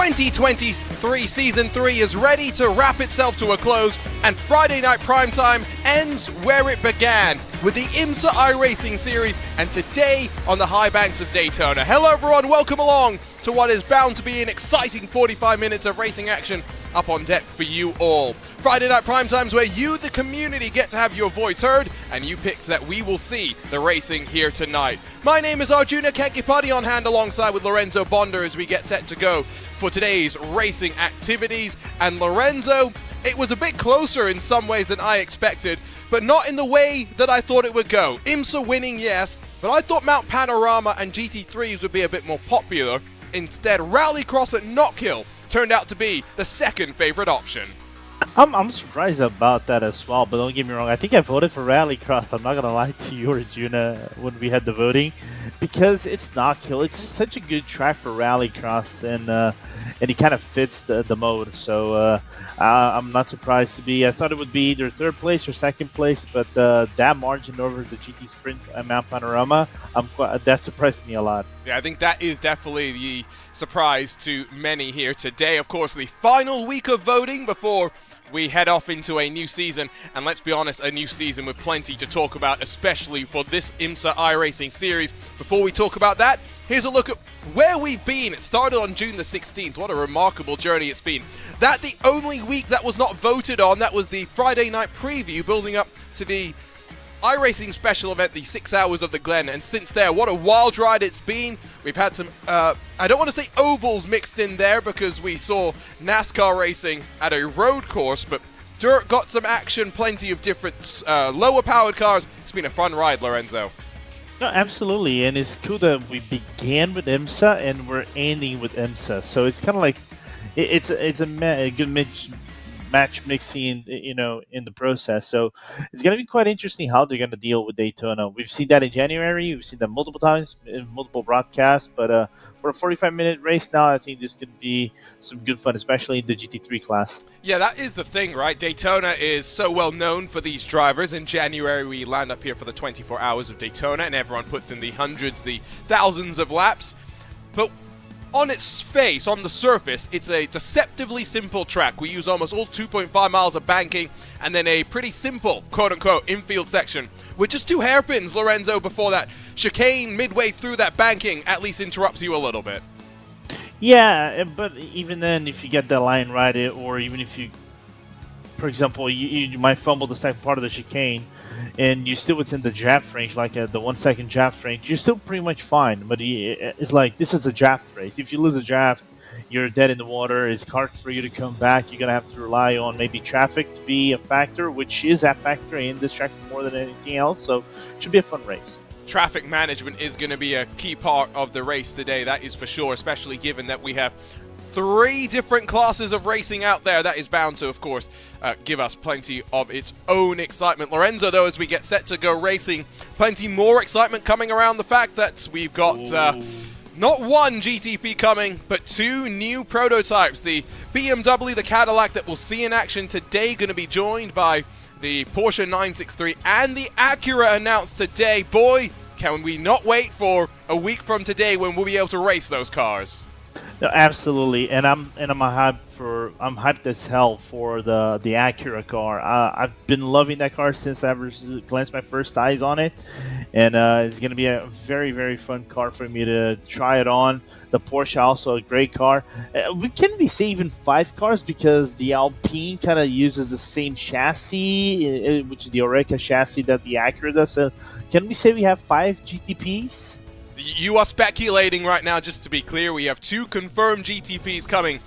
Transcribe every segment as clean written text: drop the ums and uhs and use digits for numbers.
2023 Season 3 is ready to wrap itself to a close, and Friday Night Primetime ends where it began, with the IMSA iRacing Series, and today on the high banks of Daytona. Hello everyone, welcome along to what is bound to be an exciting 45 minutes of racing action up on deck for you all. Friday Night Primetime's where you, the community, get to have your voice heard, and you picked that we will see the racing here tonight. My name is Arjuna Kenkipati, on hand alongside with Lorenzo Bonder as we get set to go for today's racing activities. And Lorenzo, it was a bit closer in some ways than I expected, but not in the way that I thought it would go. IMSA winning, yes, but I thought Mount Panorama and GT3s would be a bit more popular. Instead, Rallycross at Knockhill turned out to be the second favorite option. I'm surprised about that as well, but don't get me wrong, I think I voted for Rallycross. I'm not gonna lie to you, Arjuna, when we had the voting, because it's Knockhill. It's just such a good track for Rallycross, and it kind of fits the mode. So I'm not surprised to be. I thought it would be either third place or second place, but that margin over the GT Sprint at Mount Panorama, that surprised me a lot. Yeah, I think that is definitely the surprise to many here today. Of course, the final week of voting before we head off into a new season, and let's be honest, a new season with plenty to talk about, especially for this IMSA iRacing series. Before we talk about that, here's a look at where we've been. It started on June the 16th. What a remarkable journey it's been. That the only week that was not voted on, that was the Friday night preview building up to the iRacing special event, the 6 Hours of the Glen, and since there, what a wild ride it's been. We've had some, I don't want to say ovals mixed in there because we saw NASCAR racing at a road course, but dirt got some action, plenty of different lower powered cars. It's been a fun ride, Lorenzo. No, absolutely, and it's cool that we began with IMSA and we're ending with IMSA, so it's kind of like, it's a good match mixing, you know, in the process. So it's going to be quite interesting how they're going to deal with Daytona. We've seen that in January. We've seen that multiple times in multiple broadcasts. But for a 45-minute race now, I think this could be some good fun, especially in the GT3 class. Yeah, that is the thing, right? Daytona is so well known for these drivers. In January, we land up here for the 24 hours of Daytona, and everyone puts in the hundreds, the thousands of laps. But on its face, on the surface, it's a deceptively simple track. We use almost all 2.5 miles of banking and then a pretty simple, quote-unquote, infield section with just 2 hairpins, Lorenzo, before that chicane midway through that banking at least interrupts you a little bit. Yeah, but even then, if you get that line right, or even if you, for example, you might fumble the second part of the chicane, and you're still within the draft range, like the 1 second draft range, you're still pretty much fine. But it's like, this is a draft race. If you lose a draft, you're dead in the water. It's hard for you to come back. You're going to have to rely on maybe traffic to be a factor, which is a factor in this track more than anything else. So it should be a fun race. Traffic management is going to be a key part of the race today, that is for sure, especially given that we have 3 different classes of racing out there. That is bound to, of course, give us plenty of its own excitement. Lorenzo, though, as we get set to go racing, plenty more excitement coming around the fact that we've got not 1 GTP coming, but 2 new prototypes. The BMW, the Cadillac that we'll see in action today, going to be joined by the Porsche 963 and the Acura announced today. Boy, can we not wait for a week from today when we'll be able to race those cars. No, absolutely, and I'm hyped as hell for the Acura car. I've been loving that car since I glanced my first eyes on it, and it's going to be a very, very fun car for me to try it on. The Porsche also a great car. Can we say even 5 cars because the Alpine kind of uses the same chassis, which is the Oreca chassis that the Acura does. So can we say we have 5 GTPs? You are speculating right now, just to be clear. We have 2 confirmed GTPs coming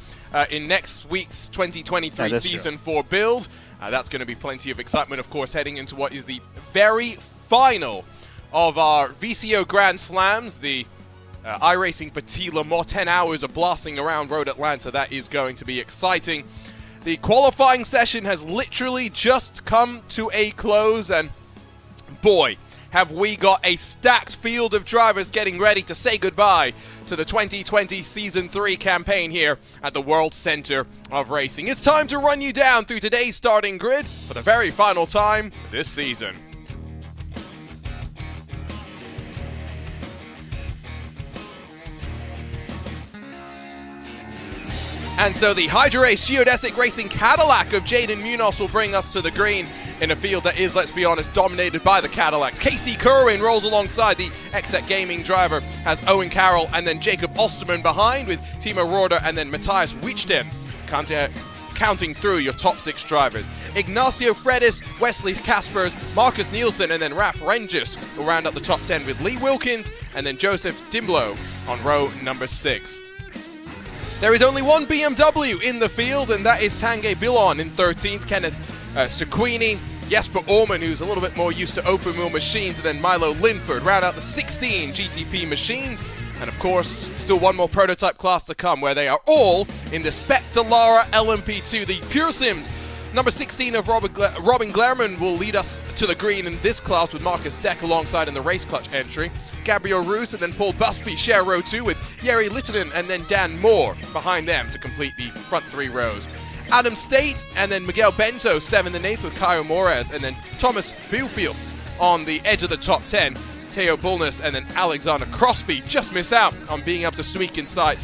in next week's 2023 Season 4 build. That's going to be plenty of excitement, of course, heading into what is the very final of our VCO Grand Slams, the iRacing Petit Le Mans, 10 hours of blasting around Road Atlanta. That is going to be exciting. The qualifying session has literally just come to a close, and boy, have we got a stacked field of drivers getting ready to say goodbye to the 2020 Season 3 campaign here at the World Center of Racing. It's time to run you down through today's starting grid for the very final time this season. And so the Hydra Race Geodesic Racing Cadillac of Jaden Munoz will bring us to the green in a field that is, let's be honest, dominated by the Cadillacs. Casey Kerwin rolls alongside the Exec Gaming driver, has Owen Carroll and then Jacob Osterman behind with Timo Roeder and then Matthias Wichten counting through your top 6 drivers. Ignacio Fredis, Wesley Kaspers, Marcus Nielsen and then Raf Rengis will round up the top 10 with Lee Wilkins and then Joseph Dimblo on row number 6. There is only one BMW in the field, and that is Tanguy Billon in 13th, Kenneth Sequini, Jesper Orman, who's a little bit more used to open wheel machines, and then Milo Linford round out the 16 GTP machines. And of course, still one more prototype class to come, where they are all in the Spec Delara LMP2, the Pure Sims. Number 16 of Robin Glerman will lead us to the green in this class with Marcus Deck alongside in the race clutch entry. Gabriel Roos and then Paul Busby share row 2 with Jere Littonen and then Dan Moore behind them to complete the front 3 rows. Adam State and then Miguel Bento 7th and 8th with Caio Moraes and then Thomas Bufius on the edge of the top 10. Theo Bulnes and then Alexander Crosby just miss out on being able to sneak inside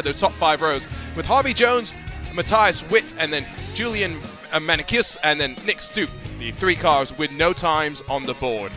those top 5 rows with Harvey Jones, Matthias Witt and then Julian Manikius and then Nick Stoop, the 3 cars with no times on the board.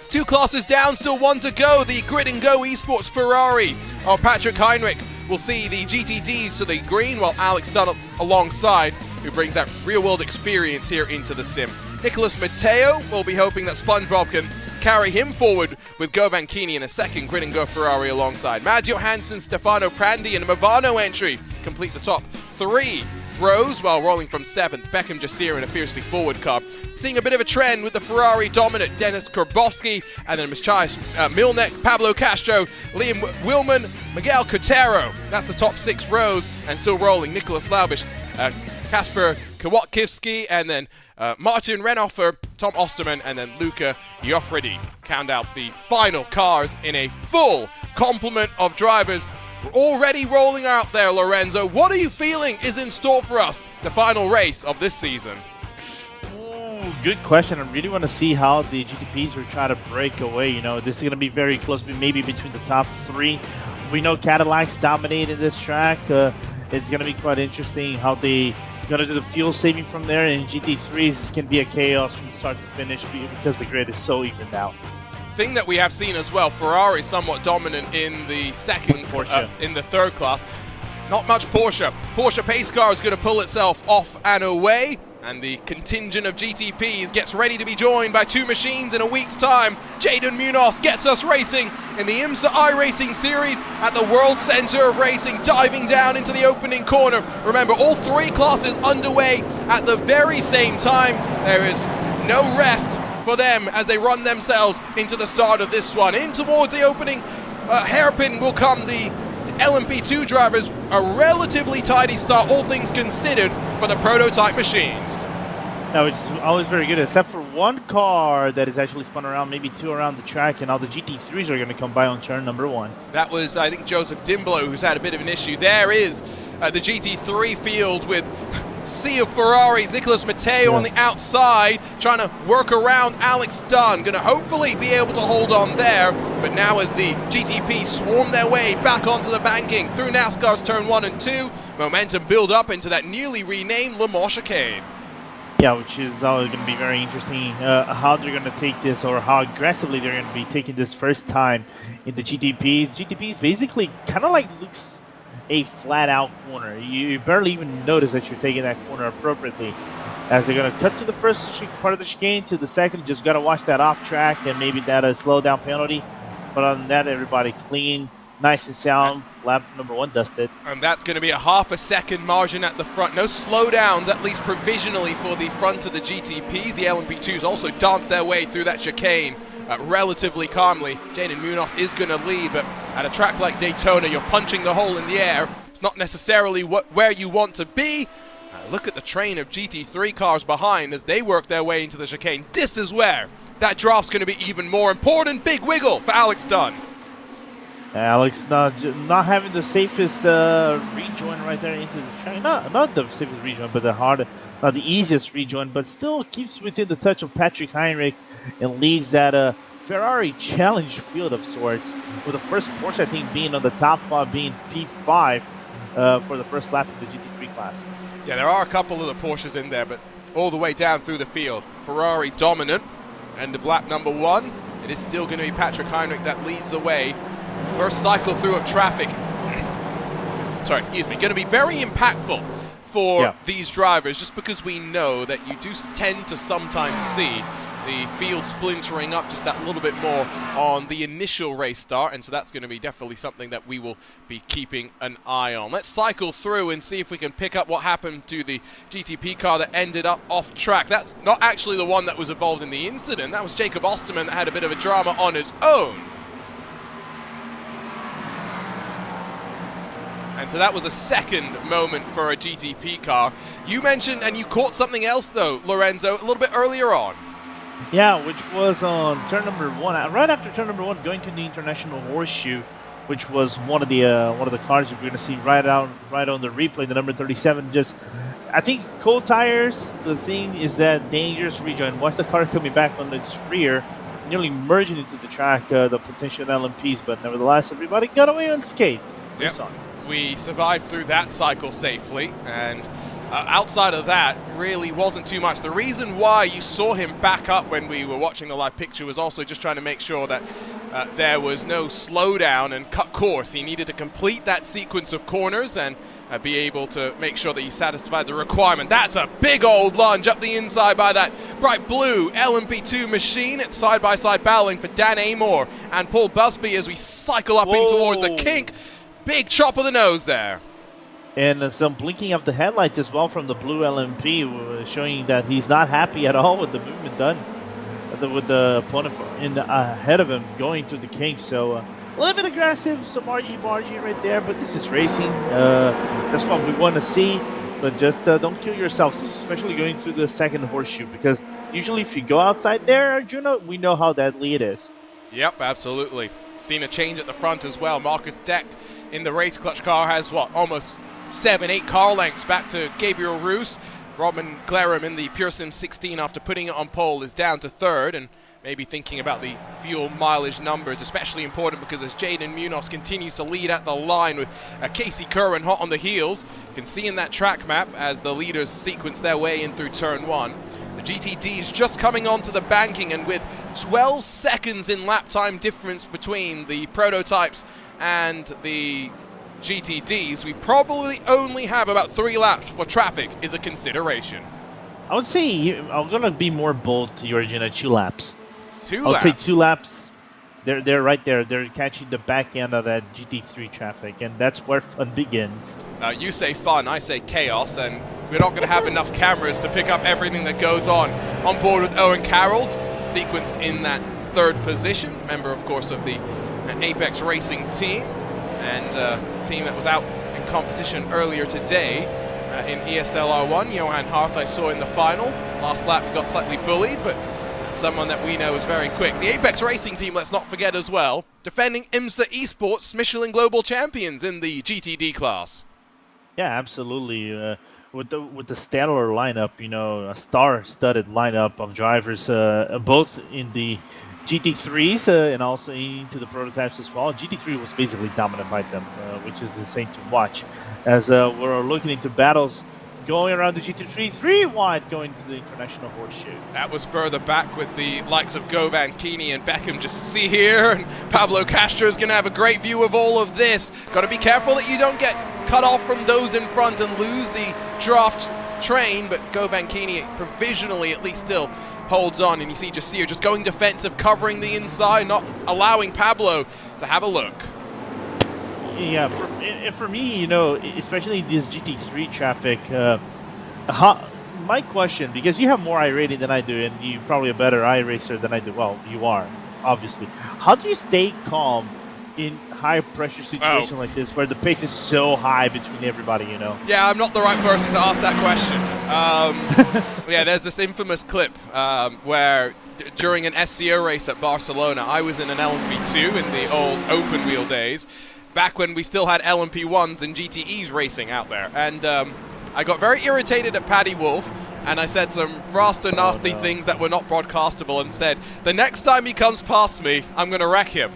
2 classes down, still 1 to go. The Grid and Go Esports Ferrari of Patrick Heinrich will see the GTDs to the green, while Alex Dunn alongside, who brings that real-world experience here into the sim. Nicholas Matteo will be hoping that SpongeBob can carry him forward with Govan Keeney in a second Grid and Go Ferrari alongside. Mads Johansson, Stefano Prandi and a Movano entry complete the top 3 rows, while rolling from 7th, Beckham Jasir in a fiercely forward car. Seeing a bit of a trend with the Ferrari dominant Dennis Kurbowski and then Matthias Milnek, Pablo Castro, Liam Willman, Miguel Cotero. That's the top 6 rows, and still rolling Nicholas Laubisch, Kasper Kwiatkowski, and then Martin Renoffer, Tom Osterman, and then Luca Joffredi count out the final cars in a full complement of drivers. We're already rolling out there, Lorenzo. What are you feeling is in store for us, the final race of this season? Ooh, good question. I really want to see how the GTPs will try to break away. You know, this is going to be very close, maybe between the top 3. We know Cadillacs dominate in this track. It's going to be quite interesting how they going to do the fuel saving from there, and GT3s can be a chaos from start to finish because the grid is so even now. Thing that we have seen as well, Ferrari somewhat dominant in the second, in the 3rd class. Not much Porsche. Porsche pace car is going to pull itself off and away, and the contingent of GTPs gets ready to be joined by 2 machines in a week's time. Jaden Munoz gets us racing in the IMSA iRacing series at the World Center of Racing, diving down into the opening corner. Remember, all 3 classes underway at the very same time. There is no rest for them as they run themselves into the start of this one. In towards the opening hairpin will come the LMP2 drivers. A relatively tidy start, all things considered, for the prototype machines. No, it's always very good, except for 1 car that is actually spun around, maybe 2 around the track, and all the GT3s are going to come by on turn number 1. That was, I think, Joseph Dimblo, who's had a bit of an issue. There is the GT3 field with sea of Ferraris. Nicholas Matteo on the outside, trying to work around Alex Dunn. Going to hopefully be able to hold on there. But now as the GTP swarm their way back onto the banking through NASCAR's turn 1 and 2, momentum build up into that newly renamed Le Mans chicane. Yeah, which is always going to be very interesting how they're going to take this, or how aggressively they're going to be taking this first time in the GTPs. GTPs basically kind of like looks a flat-out corner. You barely even notice that you're taking that corner appropriately, as they're going to cut to the first part of the chicane, to the second. Just got to watch that off track and maybe that a slow down penalty. But other than that, everybody clean, nice and sound. Lap number 1 dusted. And that's going to be a half a second margin at the front. No slowdowns, at least provisionally, for the front of the GTPs. The LMP2s also dance their way through that chicane relatively calmly. Jaden Munoz is going to lead, but at a track like Daytona, you're punching the hole in the air. It's not necessarily where you want to be. Look at the train of GT3 cars behind as they work their way into the chicane. This is where that draft's going to be even more important. Big wiggle for Alex Dunn. Alex not having the safest rejoin right there into the train. Not the safest rejoin, but not the easiest rejoin, but still keeps within the touch of Patrick Heinrich and leads that Ferrari challenge field of sorts, with the first Porsche, I think, being on the top 5, being P5, for the first lap of the GT3 class. Yeah, there are a couple of the Porsches in there, but all the way down through the field. Ferrari dominant. End of lap number 1. It is still going to be Patrick Heinrich that leads the way. First cycle through of traffic. Sorry, excuse me. Going to be very impactful for these drivers, just because we know that you do tend to sometimes see the field splintering up just that little bit more on the initial race start, and so that's going to be definitely something that we will be keeping an eye on. Let's cycle through and see if we can pick up what happened to the GTP car that ended up off track. That's not actually the one that was involved in the incident. That was Jacob Osterman that had a bit of a drama on his own. And so that was a second moment for a GTP car. You mentioned, and you caught something else though, Lorenzo, a little bit earlier on. Yeah, which was on turn number 1. Right after turn number 1, going to the International Horseshoe, which was one of the cars you're going to see right on the replay, the number 37. Just, I think cold tires. The thing is that dangerous rejoin. Watch the car coming back on its rear, nearly merging into the track, the potential LMPs. But nevertheless, everybody got away unscathed. Yep. We survived through that cycle safely, and outside of that, really wasn't too much. The reason why you saw him back up when we were watching the live picture was also just trying to make sure that there was no slowdown and cut course. He needed to complete that sequence of corners and be able to make sure that he satisfied the requirement. That's a big old lunge up the inside by that bright blue LMP2 machine. It's side-by-side battling for Dan Amor and Paul Busby as we cycle up in towards the kink. Big chop of the nose there. And some blinking of the headlights as well from the blue LMP, showing that he's not happy at all with the movement done with the opponent ahead of him going to the kink. So a little bit aggressive, some argy-bargy right there, but this is racing. That's what we want to see. But just don't kill yourselves, especially going through the second horseshoe, because usually if you go outside there, Arjuna, we know how deadly it is. Yep, absolutely. Seen a change at the front as well. Marcus Deck in the race clutch car has, what, almost 7-8 car lengths back to Gabriel Roos. Robin Glerum in the Pure Sim 16 after putting it on pole is down to 3rd, and maybe thinking about the fuel mileage numbers, especially important because as Jaden Munoz continues to lead at the line with Casey Kerwin hot on the heels. You can see in that track map as the leaders sequence their way in through turn 1. The GTD is just coming onto the banking, and with 12 seconds in lap time difference between the prototypes and the GTDs, we probably only have about 3 laps for traffic is a consideration. I would say I'm going to be more bold to your 2 laps. 2 laps? I would say 2 laps. They're right there. They're catching the back end of that GT3 traffic, and that's where fun begins. You say fun, I say chaos, and we're not going to have enough cameras to pick up everything that goes on board with Owen Carroll, sequenced in that 3rd position. Member, of course, of the Apex Racing team, and a team that was out in competition earlier today in ESL R1. Johan Harth I saw in the final. Last lap we got slightly bullied, but someone that we know is very quick. The Apex Racing team, let's not forget as well, defending IMSA Esports Michelin Global Champions in the GTD class. Yeah, absolutely. With the stellar lineup, a star-studded lineup of drivers, both in the GT3s and also into the prototypes as well. GT3 was basically dominant by them, which is insane to watch. As we're looking into battles going around the GT3, 3 wide going to the International Horseshoe. That was further back with the likes of Govan, Keeney, and Beckham just see here. And Pablo Castro is going to have a great view of all of this. Got to be careful that you don't get cut off from those in front and lose the draft train, but Govan Keeney provisionally at least still holds on, and you see Jasir just going defensive, covering the inside, not allowing Pablo to have a look. Yeah, for me, especially this GT3 traffic, my question, because you have more iRating than I do, and you're probably a better iRacer than I do. Well, you are, obviously. How do you stay calm in high-pressure situations like this, where the pace is so high between everybody, Yeah, I'm not the right person to ask that question. Yeah, there's this infamous clip where during an SCO race at Barcelona, I was in an LMP2 in the old open wheel days, back when we still had LMP1s and GTEs racing out there. And I got very irritated at Paddy Wolf, and I said some nasty things that were not broadcastable, and said, the next time he comes past me, I'm going to wreck him.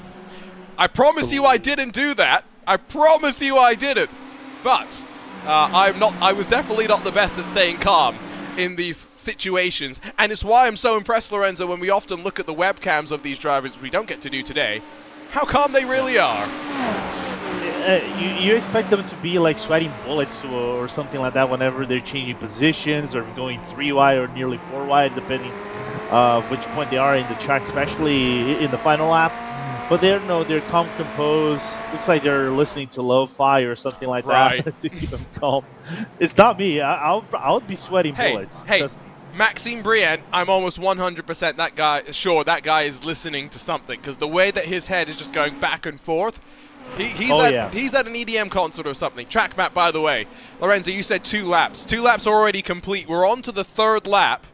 I promise you I didn't do that. I promise you I didn't. But I was definitely not the best at staying calm in these situations, and it's why I'm so impressed, Lorenzo, when we often look at the webcams of these drivers, we don't get to do today, how calm they really are. You expect them to be like sweating bullets or something like that whenever they're changing positions or going 3 wide or nearly 4 wide, depending which point they are in the track, especially in the final lap. But they're calm, composed. Looks like they're listening to lo-fi or something like that to keep them calm. It's not me. I would be sweating bullets. Hey, Maxime Brienne, I'm almost 100% that guy is listening to something, because the way that his head is just going back and forth, he's at an EDM concert or something. Track map, by the way. Lorenzo, you said 2 laps. 2 laps already complete. We're on to the 3rd lap.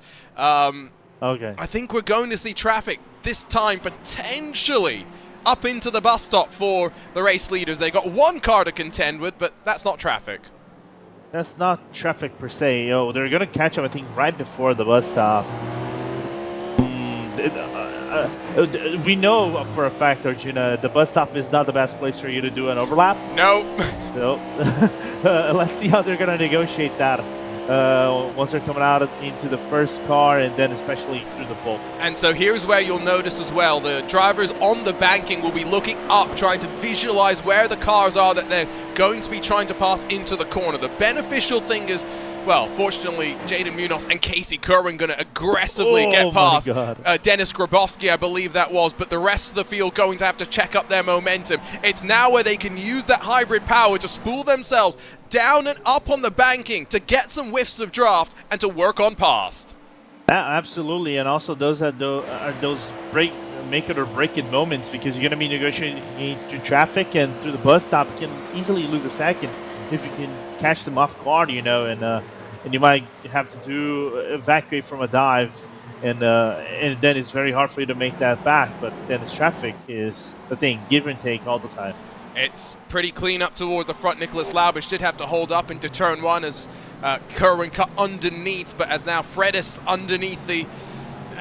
Okay. I think we're going to see traffic this time potentially up into the bus stop for the race leaders. They got 1 car to contend with, but that's not traffic. That's not traffic per se. They're going to catch up, I think, right before the bus stop. We know for a fact, Arjuna, the bus stop is not the best place for you to do an overlap. No. So, let's see how they're going to negotiate that once they're coming out into the first car, and then especially through the pole. And so here's where you'll notice as well, the drivers on the banking will be looking up, trying to visualize where the cars are that they're going to be trying to pass into the corner. The beneficial thing is, well, fortunately, Jaden Munoz and Casey Kerwin going to aggressively get past Dennis Grabowski, I believe that was, but the rest of the field going to have to check up their momentum. It's now where they can use that hybrid power to spool themselves down and up on the banking to get some whiffs of draft and to work on past. Absolutely, and also those are those make it or break it moments, because you're going to be negotiating through traffic, and through the bus stop you can easily lose a second if you can catch them off guard, and you might have to evacuate from a dive, and then it's very hard for you to make that back. But then it's traffic is the thing, give and take all the time. It's pretty clean up towards the front. Nicholas Laubish did have to hold up into turn 1 as Kerwin cut underneath, but as now Fredis underneath the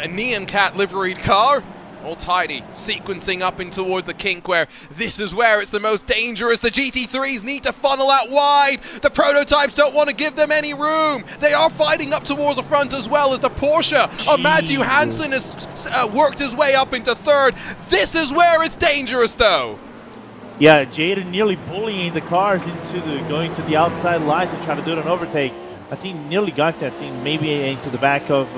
Neon Cat liveried car. All tidy, sequencing up in towards the kink, where this is where it's the most dangerous. The GT3s need to funnel out wide. The prototypes don't want to give them any room. They are fighting up towards the front as well, as the Porsche of Matthew Hansen has worked his way up into 3rd. This is where it's dangerous, though. Yeah, Jaden nearly bullying the cars into going to the outside line to try to do an overtake. I think nearly got that thing maybe into the back of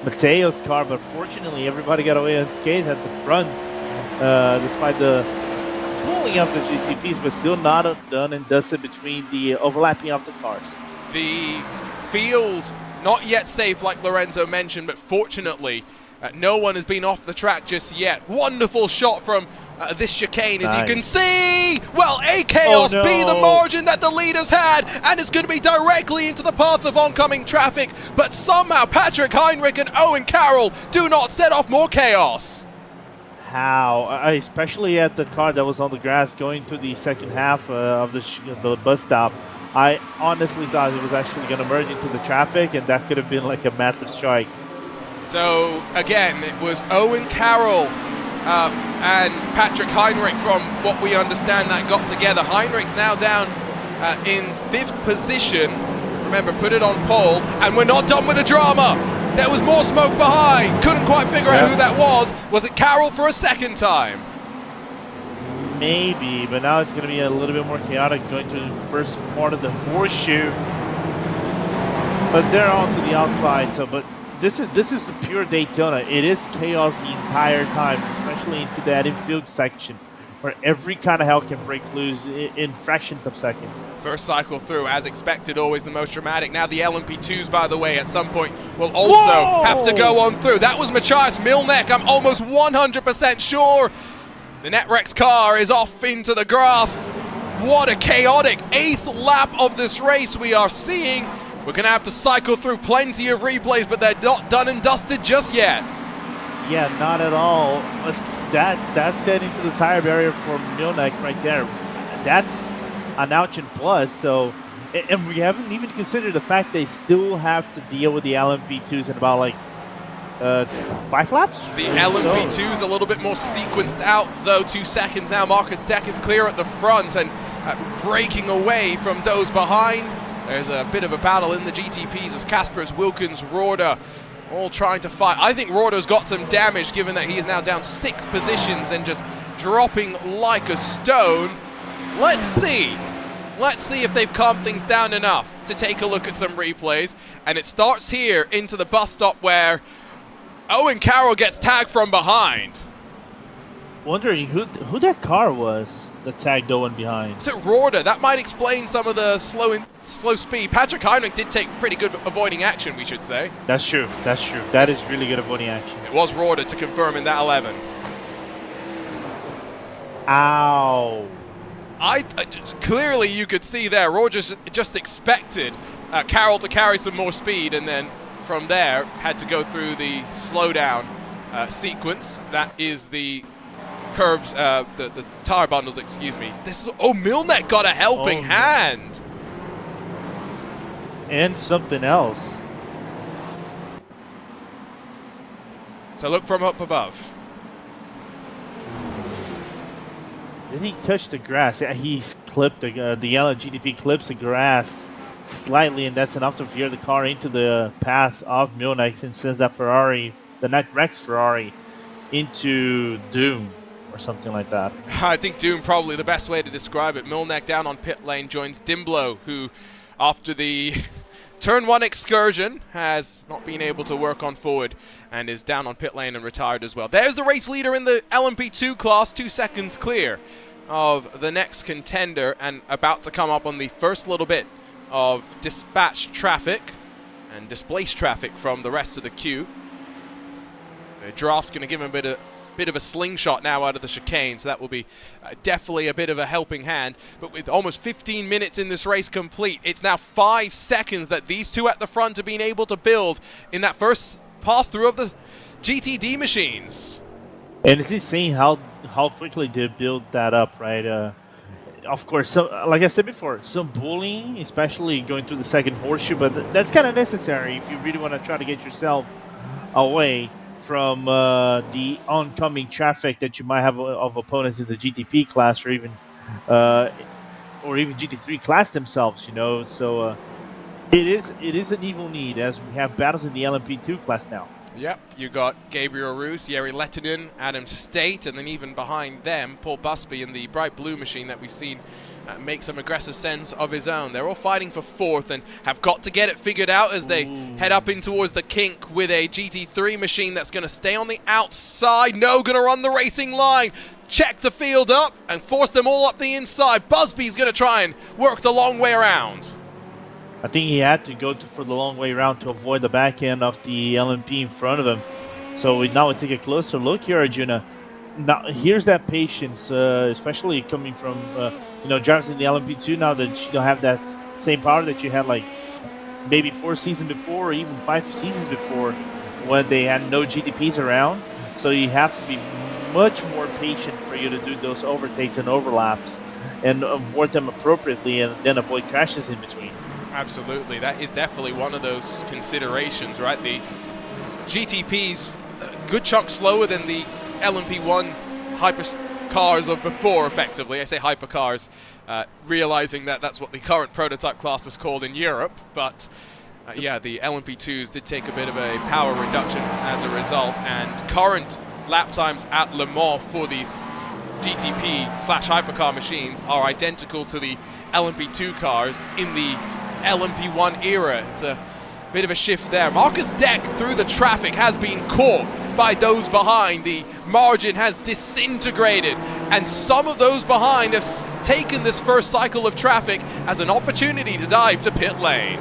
Mateo's car, but fortunately everybody got away unscathed at the front, despite the pulling up the GTPs, but still not done and dusted between the overlapping of the cars. The field not yet safe, like Lorenzo mentioned, but fortunately no one has been off the track just yet. Wonderful shot from this chicane, as you can see. Well, a chaos be the margin that the leaders had, and it's going to be directly into the path of oncoming traffic, but somehow Patrick Heinrich and Owen Carroll do not set off more chaos. How? Especially at the car that was on the grass going to the second half of the bus stop. I honestly thought it was actually going to merge into the traffic, and that could have been like a massive strike. So again, it was Owen Carroll and Patrick Heinrich, from what we understand, that got together. Heinrich's now down in 5th position. Remember, put it on pole, and we're not done with the drama. There was more smoke behind. Couldn't quite figure out who that was. Was it Carroll for a second time? Maybe, but now it's going to be a little bit more chaotic going to the first part of the horseshoe. But they're on to the outside, but this is the pure Daytona. It is chaos the entire time, especially into that infield section, where every kind of hell can break loose in fractions of seconds. First cycle through, as expected, always the most dramatic. Now the LMP2s, by the way, at some point will also have to go on through. That was Matthias Milnek, I'm almost 100% sure. The Netrex car is off into the grass. What a chaotic 8th lap of this race we are seeing. We're going to have to cycle through plenty of replays, but they're not done and dusted just yet. Yeah, not at all. But that's setting to the tire barrier for Milnek right there. That's an ouch and plus. So, and we haven't even considered the fact they still have to deal with the LMP2s in about like 5 laps? The LMP2 is a little bit more sequenced out, though. 2 seconds now. Marcus Deck is clear at the front, and breaking away from those behind. There's a bit of a battle in the GTPs as Kaspers, Wilkins, Roorda all trying to fight. I think Roorda's got some damage given that he is now down 6 positions and just dropping like a stone. Let's see. Let's see if they've calmed things down enough to take a look at some replays. And it starts here into the bus stop where Owen Carroll gets tagged from behind. Wondering who that car was that tagged Owen behind. Is it Roorda? That might explain some of the slow speed. Patrick Heinrich did take pretty good avoiding action, we should say. That's true. That's true. That is really good avoiding action. It was Roorda to confirm in that 11. Ow. Clearly you could see there, Roorda just expected Carroll to carry some more speed, and then from there had to go through the slowdown sequence. That is the curbs, the tire bundles, excuse me. This is, Milnek got a helping hand. And something else. So look from up above. Did he touch the grass? Yeah, he's clipped the yellow GTP clips the grass slightly, and that's enough to veer the car into the path of Milnek and sends that Ferrari, the Night Rex Ferrari, into Doom. Or something like that. I think Doom probably the best way to describe it. Milnek down on pit lane joins Dimblo, who after the turn 1 excursion has not been able to work on forward and is down on pit lane and retired as well. There's the race leader in the LMP2 class, 2 seconds clear of the next contender and about to come up on the first little bit of dispatched traffic and displaced traffic from the rest of the queue. The draft's going to give him a bit of a slingshot now out of the chicane, so that will be definitely a bit of a helping hand. But with almost 15 minutes in this race complete, it's now 5 seconds that these two at the front have been able to build in that first pass through of the GTD machines. And it's insane how quickly they build that up, right? Of course, so like I said before, some bullying, especially going through the second horseshoe, but that's kind of necessary if you really want to try to get yourself away from the oncoming traffic that you might have of opponents in the GTP class or even GT3 class themselves, you know. So it is an evil need as we have battles in the LMP2 class now. Yep, you got Gabriel Roos, Jari Lehtinen, Adam State, and then even behind them, Paul Busby in the bright blue machine that we've seen make some aggressive sense of his own. They're all fighting for 4th and have got to get it figured out as they head up in towards the kink with a GT3 machine that's going to stay on the outside. No, going to run the racing line. Check the field up and force them all up the inside. Busby's going to try and work the long way around. I think he had to go for the long way around to avoid the back end of the LMP in front of him. So now we take a closer look here, Arjuna. Now here's that patience, especially coming from drivers in the LMP2 now that you don't have that same power that you had like maybe 4 seasons before or even 5 seasons before when they had no GTPs around. So you have to be much more patient for you to do those overtakes and overlaps and avoid them appropriately and then avoid crashes in between. Absolutely, that is definitely one of those considerations, right? The GTP's a good chunk slower than the LMP1 hypercars of before, effectively. I say hypercars, realizing that that's what the current prototype class is called in Europe. But yeah, the LMP2s did take a bit of a power reduction as a result, and current lap times at Le Mans for these GTP/hypercar machines are identical to the LMP2 cars in the LMP1 era. It's a bit of a shift there. Marcus Deck through the traffic has been caught by those behind. The margin has disintegrated, and some of those behind have taken this first cycle of traffic as an opportunity to dive to pit lane.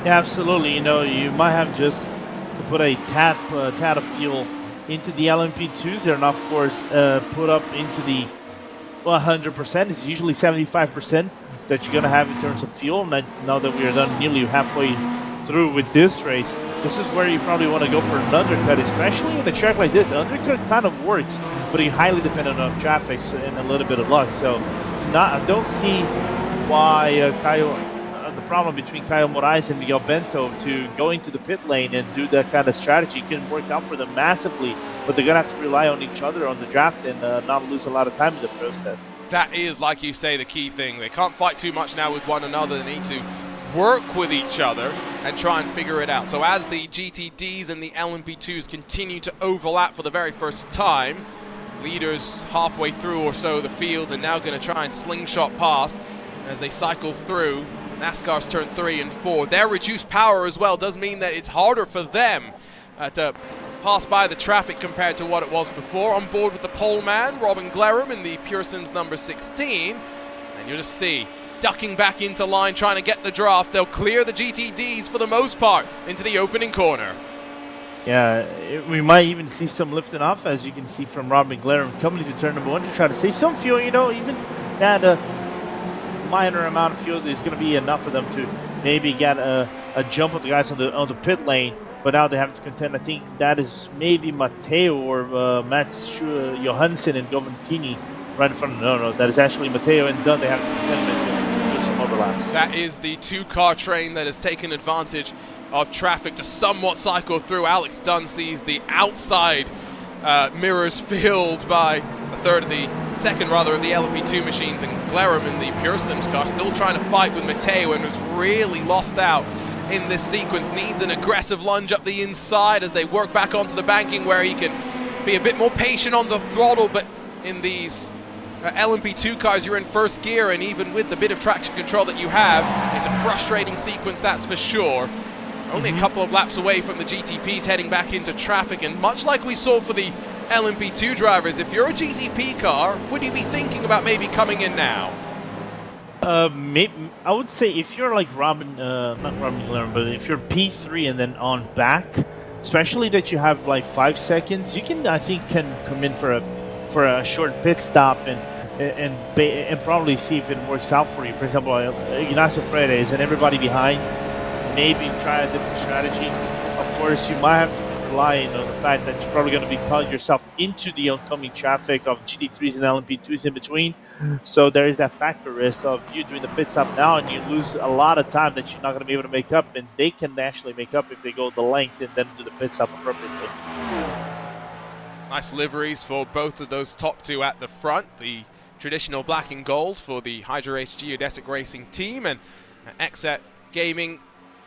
Yeah, absolutely. You know, you might have just to put a tad of fuel into the LMP2s there, and of course put up into the 100%. It's usually 75% that you're going to have in terms of fuel. Now that we are done nearly halfway through with this race, this is where you probably want to go for an undercut, especially in a track like this. Undercut kind of works, but it's highly dependent on traffic and a little bit of luck. So I don't see why the problem between Kyle Moraes and Miguel Bento to go into the pit lane and do that kind of strategy. It can work out for them massively, but they're going to have to rely on each other on the draft and not lose a lot of time in the process. That is, like you say, the key thing. They can't fight too much now with one another. They need to work with each other and try and figure it out. So as the GTDs and the LMP2s continue to overlap for the very first time, leaders halfway through or so the field are now going to try and slingshot past as they cycle through NASCAR's turn 3 and 4. Their reduced power as well does mean that it's harder for them to pass by the traffic compared to what it was before. On board with the pole man, Robin Glerum in the Pure Sims number 16. And you'll just see, ducking back into line, trying to get the draft. They'll clear the GTDs for the most part into the opening corner. Yeah, we might even see some lifting off, as you can see from Robin Glerum coming into turn number 1 to try to save some fuel. You know, even that minor amount of fuel is going to be enough for them to maybe get a jump of the guys on the pit lane. But now they have to contend. I think that is maybe Matteo or Mats Johansson and Govan Kini right in front of them. No, that is actually Matteo and Dunn. They have to contend with some overlaps. That is the 2-car train that has taken advantage of traffic to somewhat cycle through. Alex Dunn sees the outside mirrors filled by second of the LMP2 machines, and Glerum in the Pure Sims car still trying to fight with Matteo and was really lost out in this sequence. Needs an aggressive lunge up the inside as they work back onto the banking where he can be a bit more patient on the throttle, but in these LMP2 cars you're in first gear, and even with the bit of traction control that you have, it's a frustrating sequence, that's for sure. Only a couple of laps away from the GTPs heading back into traffic, and much like we saw for the LMP2 drivers, if you're a GTP car, would you be thinking about maybe coming in now? Maybe, I would say if you're like not Robin Glerum, but if you're P3 and then on back, especially that you have like 5 seconds, you can, I think, can come in for a short pit stop and probably see if it works out for you. For example, Ignacio Fredes and everybody behind, maybe try a different strategy. Of course, you might have to rely on the fact that you're probably going to be putting yourself into the oncoming traffic of GT3s and LMP2s in between. So there is that factor risk of you doing the pit stop now and you lose a lot of time that you're not going to be able to make up, and they can actually make up if they go the length and then do the pit stop appropriately. Nice liveries for both of those top two at the front. The traditional black and gold for the Hydra Race Geodesic Racing team, and XZ Gaming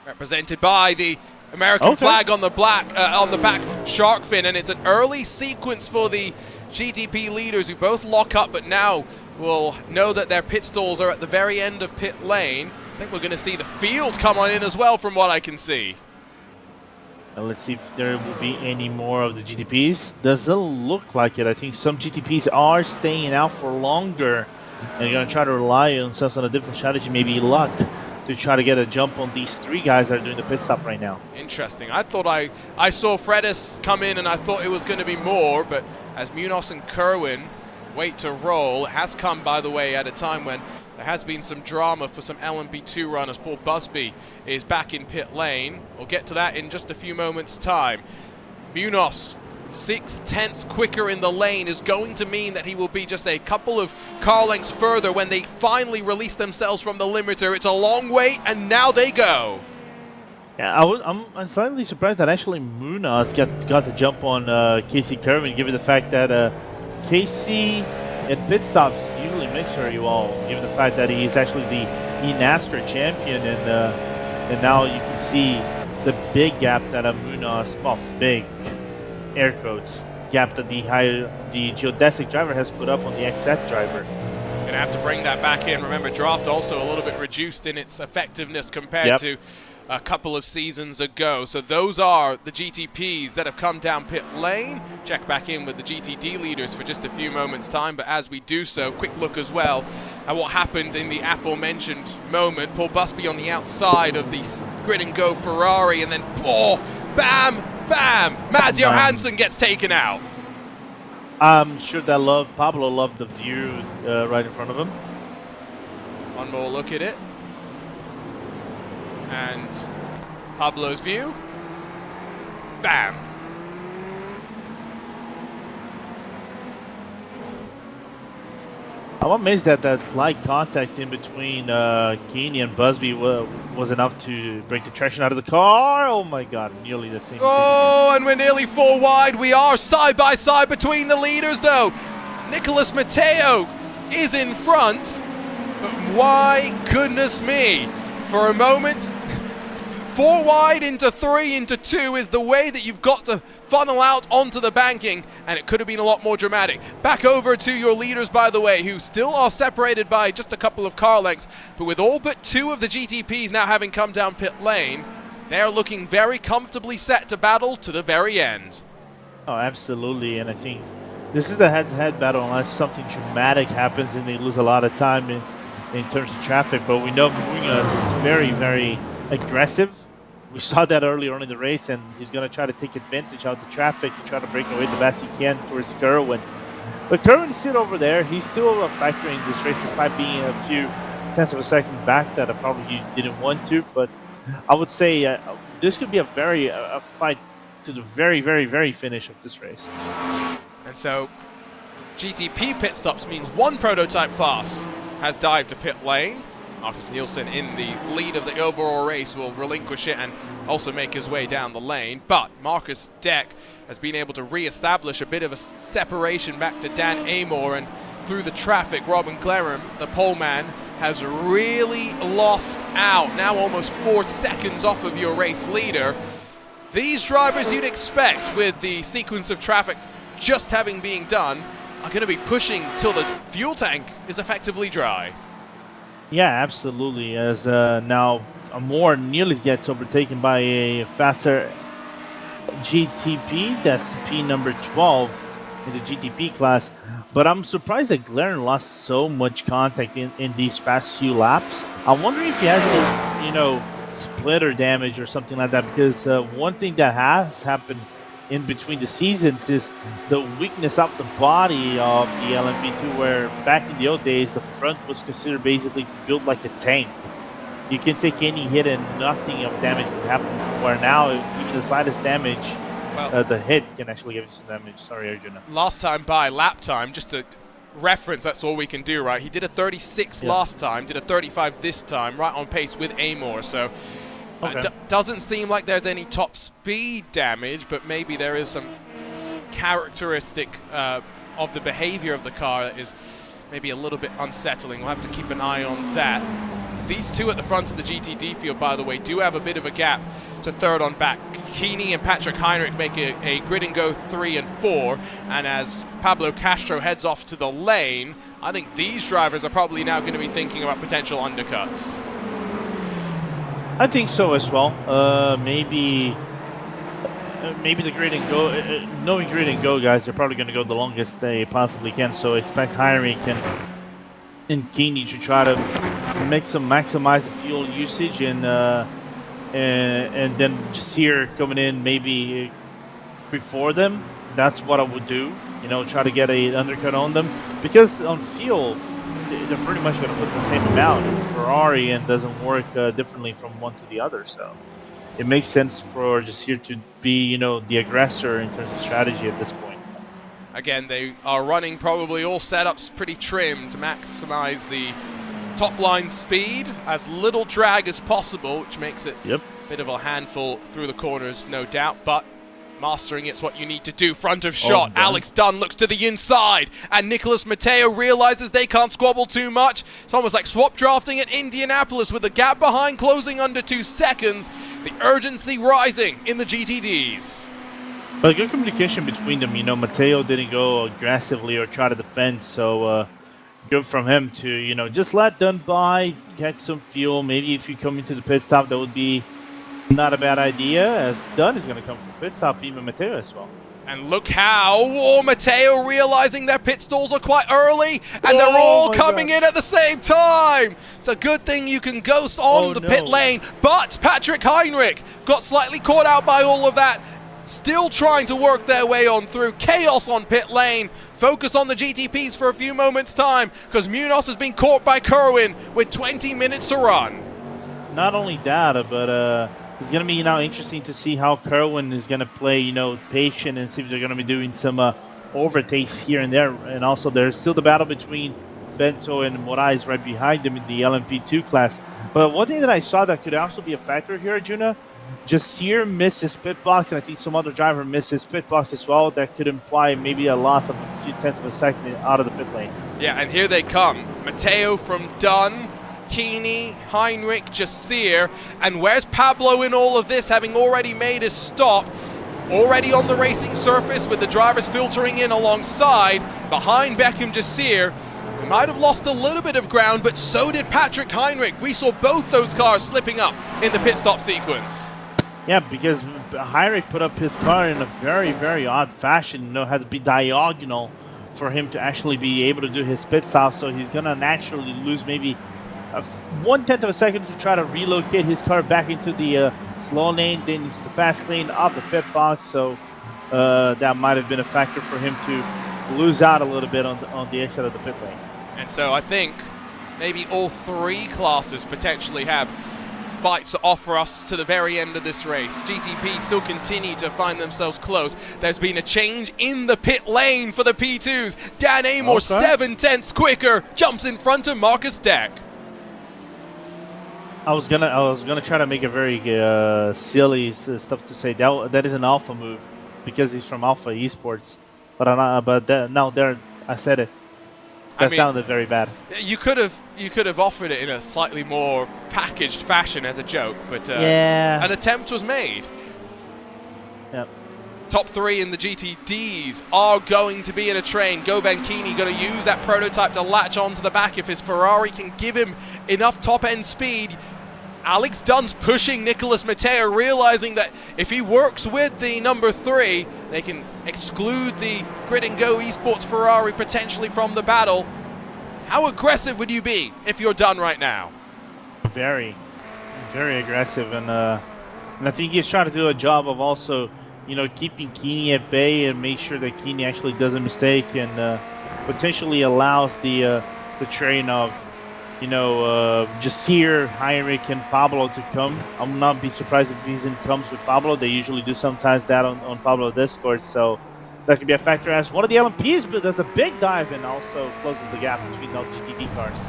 represented by the American flag on the back shark fin, and it's an early sequence for the GTP leaders who both lock up, but now will know that their pit stalls are at the very end of pit lane. I think we're going to see the field come on in as well, from what I can see. Let's see if there will be any more of the GTPs. Doesn't look like it. I think some GTPs are staying out for longer and they're going to try to rely on themselves on a different strategy, maybe luck, to try to get a jump on these 3 guys that are doing the pit stop right now. Interesting. I thought I saw Fredes come in and I thought it was going to be more, but as Munoz and Kerwin wait to roll, it has come, by the way, at a time when there has been some drama for some LMP2 runners. Paul Busby is back in pit lane. We'll get to that in just a few moments' time. Munoz, 6/10 quicker in the lane, is going to mean that he will be just a couple of car lengths further when they finally release themselves from the limiter. It's a long wait, and now they go. Yeah, I'm slightly surprised that actually Munoz got the jump on Casey Kerwin, given the fact that Casey in pit stops usually makes very well, given the fact that he's actually the NASCAR champion, and now you can see the big gap that Munoz, well, big air quotes, gap that the geodesic driver has put up on the XF driver. Gonna have to bring that back in. Remember, draft also a little bit reduced in its effectiveness compared to a couple of seasons ago. So those are the GTPs that have come down pit lane. Check back in with the GTD leaders for just a few moments' time, but as we do so, quick look as well at what happened in the aforementioned moment. Paul Busby on the outside of the grid and go Ferrari, and then bam, bam, Mads Johansson gets taken out. I'm sure that Pablo loved the view right in front of him. One more look at it. And Pablo's view. Bam. I'm amazed that that slight contact in between Keeney and Busby was enough to break the traction out of the car. Oh my god, nearly the same. Oh, and we're nearly 4 wide. We are side by side between the leaders, though. Nicholas Matteo is in front, but why goodness me, for a moment, 4 wide into 3 into 2 is the way that you've got to funnel out onto the banking, and it could have been a lot more dramatic. Back over to your leaders, by the way, who still are separated by just a couple of car lengths, but with all but 2 of the GTPs now having come down pit lane, they're looking very comfortably set to battle to the very end. Oh, absolutely, and I think this is the head-to-head battle unless something dramatic happens and they lose a lot of time in terms of traffic, but we know Munoz is very, very aggressive. We saw that earlier on in the race, and he's going to try to take advantage of the traffic and try to break away the best he can towards Kerwin. But Kerwin is still over there. He's still a factor in this race despite being a few tenths of a second back that I probably didn't want to. But I would say this could be a fight to the very, very, very finish of this race. And so GTP pit stops means 1 prototype class has dived to pit lane. Marcus Nielsen in the lead of the overall race will relinquish it and also make his way down the lane. But Marcus Deck has been able to re-establish a bit of a separation back to Dan Amor, and through the traffic, Robin Glerum, the pole man, has really lost out. Now almost 4 seconds off of your race leader. These drivers you'd expect with the sequence of traffic just having been done are going to be pushing till the fuel tank is effectively dry. Yeah, absolutely. As now Amor nearly gets overtaken by a faster GTP. That's P number 12 in the GTP class. But I'm surprised that Glaren lost so much contact in these past few laps. I'm wondering if he has any, splitter damage or something like that. Because one thing that has happened in between the seasons is the weakness of the body of the LMP2, where back in the old days the front was considered basically built like a tank. You can take any hit and nothing of damage would happen, where now even the slightest damage, the hit can actually give you some damage. Sorry, Arjuna. Last time by lap time, just to reference, that's all we can do, right? He did a 36 last time, did a 35 this time, right on pace with Amor, so doesn't seem like there's any top speed damage, but maybe there is some characteristic of the behavior of the car that is maybe a little bit unsettling. We'll have to keep an eye on that. These 2 at the front of the GTD field, by the way, do have a bit of a gap to third on back. Keeney and Patrick Heinrich make a grid and go 3 and 4, and as Pablo Castro heads off to the lane, I think these drivers are probably now going to be thinking about potential undercuts. I think so as well. Maybe the grid and go, knowing grid and go guys, they're probably going to go the longest they possibly can. So expect Heinrich and Keeney to try to maximize the fuel usage, and then just here coming in maybe before them. That's what I would do. Try to get an undercut on them, because on fuel they're pretty much going to put the same amount as a Ferrari, and doesn't work differently from one to the other. So it makes sense for just here to be, the aggressor in terms of strategy at this point. Again, they are running probably all setups pretty trim to maximize the top line speed, as little drag as possible, which makes it a bit of a handful through the corners, no doubt, but mastering it's what you need to do. Front of shot, Alex Dunn looks to the inside, and Nicholas Matteo realizes they can't squabble too much. It's almost like swap drafting at Indianapolis, with the gap behind closing under 2 seconds. The urgency rising in the GTDs. But good communication between them. Matteo didn't go aggressively or try to defend, so good from him to, just let Dunn by, catch some fuel. Maybe if you come into the pit stop, that would be not a bad idea, as Dunn is going to come from the pit stop, even Matteo as well. And look how Matteo realizing their pit stalls are quite early, and they're all coming in at the same time. It's a good thing you can ghost on the pit lane, but Patrick Heinrich got slightly caught out by all of that. Still trying to work their way on through. Chaos on pit lane. Focus on the GTPs for a few moments' time, because Munoz has been caught by Kerwin with 20 minutes to run. Not only that, but it's going to be now interesting to see how Kerwin is going to play, patient, and see if they're going to be doing some overtakes here and there. And also there's still the battle between Bento and Moraes right behind him in the LMP2 class. But one thing that I saw that could also be a factor here, Arjuna, Jasir missed his pit box, and I think some other driver missed his pit box as well. That could imply maybe a loss of a few tenths of a second out of the pit lane. Yeah, and here they come. Matteo from Dunn, Keeney, Heinrich, Jasir, and where's Pablo in all of this, having already made his stop? Already on the racing surface with the drivers filtering in alongside, behind Beckham Jasir, who might have lost a little bit of ground, but so did Patrick Heinrich. We saw both those cars slipping up in the pit stop sequence. Yeah, because Heinrich put up his car in a very, very odd fashion. You know, had to be diagonal for him to actually be able to do his pit stop. So he's going to naturally lose maybe 1/10 of a second to try to relocate his car back into the slow lane, then into the fast lane of the pit box. So that might have been a factor for him to lose out a little bit on the exit of the pit lane. And so I think maybe all three classes potentially have fights to offer us to the very end of this race. GTP still continue to find themselves close. There's been a change in the pit lane for the P2s. Dan Amor, 7/10 quicker, jumps in front of Marcus Deck. I was gonna try to make a very silly stuff to say that is an alpha move because he's from Alpha Esports, but now there I said it. That sounded very bad. You could have offered it in a slightly more packaged fashion as a joke, but yeah, an attempt was made. Yep. Top three in the GTDs are going to be in a train. Govan Keeney going to use that prototype to latch onto the back if his Ferrari can give him enough top-end speed. Alex Dunn's pushing Nicolas Matteo, realizing that if he works with the number 3, they can exclude the Grid and Go Esports Ferrari potentially from the battle. How aggressive would you be if you're done right now? Very, very aggressive, and I think he's trying to do a job of also, you know, keeping Keeney at bay and make sure that Keeney actually doesn't mistake and potentially allows the train of, you know, Jasir, Heinrich, and Pablo to come. I will not be surprised if he's in comes with Pablo. They usually do sometimes that on Pablo Discord, so that could be a factor as one of the LMPs, but does a big dive and also closes the gap between the GTD cars.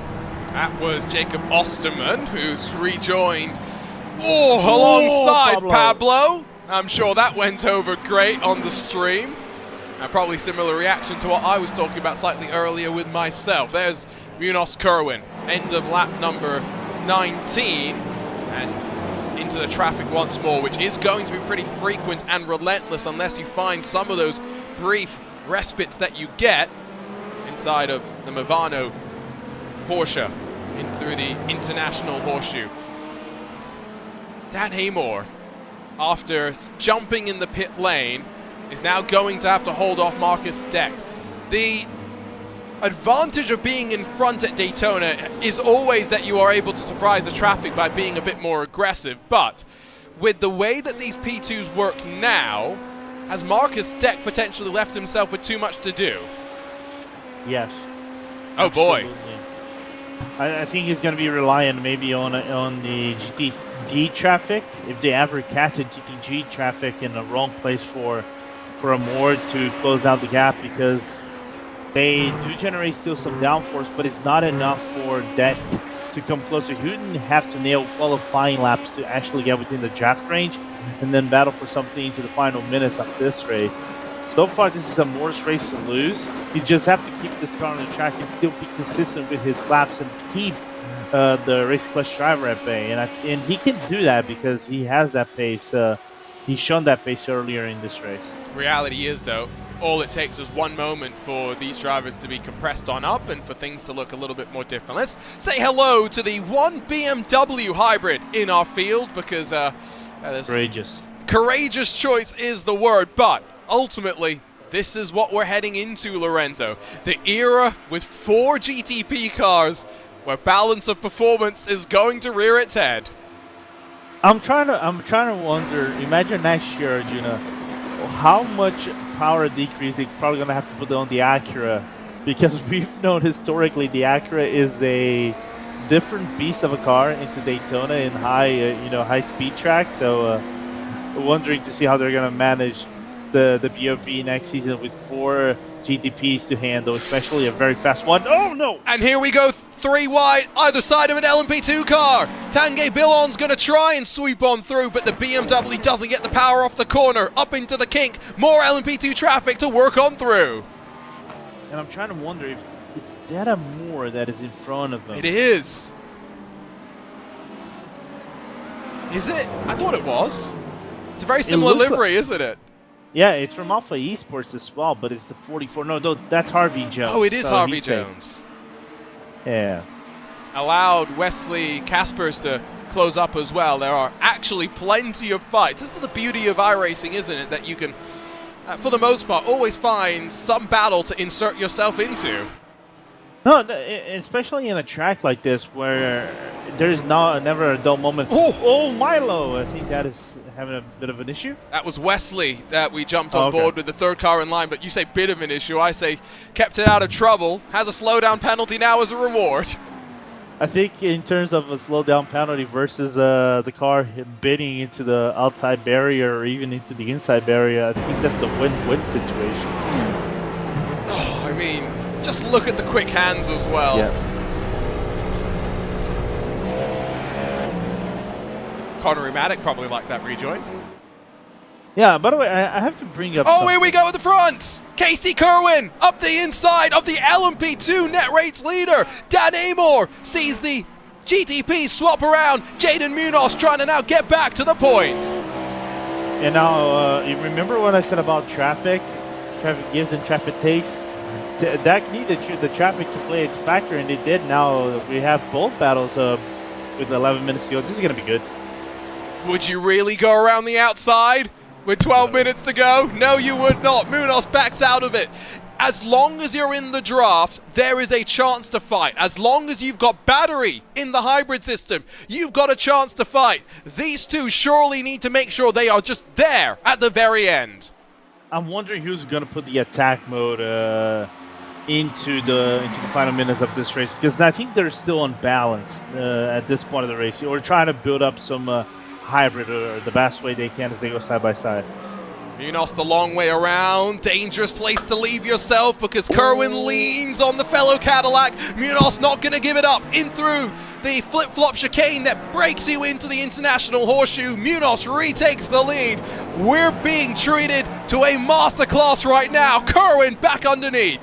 That was Jacob Osterman, who's rejoined alongside Pablo. I'm sure that went over great on the stream. Probably similar reaction to what I was talking about slightly earlier with myself. There's Munoz Kerwin, end of lap number 19, and into the traffic once more, which is going to be pretty frequent and relentless unless you find some of those brief respites that you get inside of the Movano Porsche through the International Horseshoe. Dan Amor, after jumping in the pit lane, is now going to have to hold off Marcus Deck. The advantage of being in front at Daytona is always that you are able to surprise the traffic by being a bit more aggressive, but with the way that these P2s work now, has Marcus Deck potentially left himself with too much to do? Yes. Oh boy. Absolutely. I think he's going to be relying maybe on the GTD traffic. If they ever catch a GTG traffic in the wrong place for Amor to close out the gap, because they do generate still some downforce, but it's not enough for Deck to come closer. He wouldn't have to nail qualifying laps to actually get within the draft range and then battle for something into the final minutes of this race. So far, this is a Morris race to lose. You just have to keep this car on the track and still be consistent with his laps and keep the race clutch driver at bay. And he can do that because he has that pace. He's shown that pace earlier in this race. Reality is, though, all it takes is one moment for these drivers to be compressed on up and for things to look a little bit more different. Let's say hello to the one BMW hybrid in our field, because courageous. Courageous choice is the word, but ultimately, this is what we're heading into, Lorenzo. The era with 4 GTP cars where balance of performance is going to rear its head. I'm trying to wonder, imagine next year, Arjuna, how much power decrease they're probably going to have to put on the Acura, because we've known historically the Acura is a different beast of a car into Daytona in high speed track. So wondering to see how they're going to manage the BOP next season with 4 GTPs to handle, especially a very fast one. Oh no! And here we go, 3 wide, either side of an LMP2 car. Tanguy Billon's going to try and sweep on through, but the BMW doesn't get the power off the corner. Up into the kink, more LMP2 traffic to work on through. And I'm trying to wonder if it's Data Moore that is in front of them. It is. Is it? I thought it was. It's a very similar livery, isn't it? Yeah, it's from Alpha Esports as well, but it's the 44. No, that's Harvey Jones. Oh, it is Harvey Jones. Yeah. Allowed Wesley Caspers to close up as well. There are actually plenty of fights. This is the beauty of iRacing, isn't it? That you can, for the most part, always find some battle to insert yourself into. No, especially in a track like this where there's never a dull moment. Oh, Milo! I think that is having a bit of an issue. That was Wesley that we jumped on board with the 3rd car in line, but you say bit of an issue. I say kept it out of trouble. Has a slowdown penalty now as a reward. I think in terms of a slowdown penalty versus the car bidding into the outside barrier or even into the inside barrier, I think that's a win-win situation. Oh, I mean, just look at the quick hands as well. Yeah. Connery Maddock probably like that rejoin. Yeah, by the way, I have to bring up... Oh, here we go at the front! Casey Kerwin up the inside of the LMP2 net rates leader. Dan Amor sees the GTP swap around. Jaden Munoz trying to now get back to the point. And now, you remember what I said about traffic? Traffic gives and traffic takes. That needed the traffic to play its factor, and it did. Now we have both battles with 11 minutes to go. This is going to be good. Would you really go around the outside with 12 minutes to go? No, you would not. Munoz backs out of it. As long as you're in the draft, there is a chance to fight. As long as you've got battery in the hybrid system, you've got a chance to fight. These two surely need to make sure they are just there at the very end. I'm wondering who's going to put the attack mode into the final minutes of this race, because I think they're still unbalanced at this point of the race. Or trying to build up some hybrid or the best way they can as they go side by side. Munoz the long way around. Dangerous place to leave yourself because Kerwin leans on the fellow Cadillac. Munoz not going to give it up. In through the flip-flop chicane that breaks you into the International Horseshoe. Munoz retakes the lead. We're being treated to a masterclass right now. Kerwin back underneath.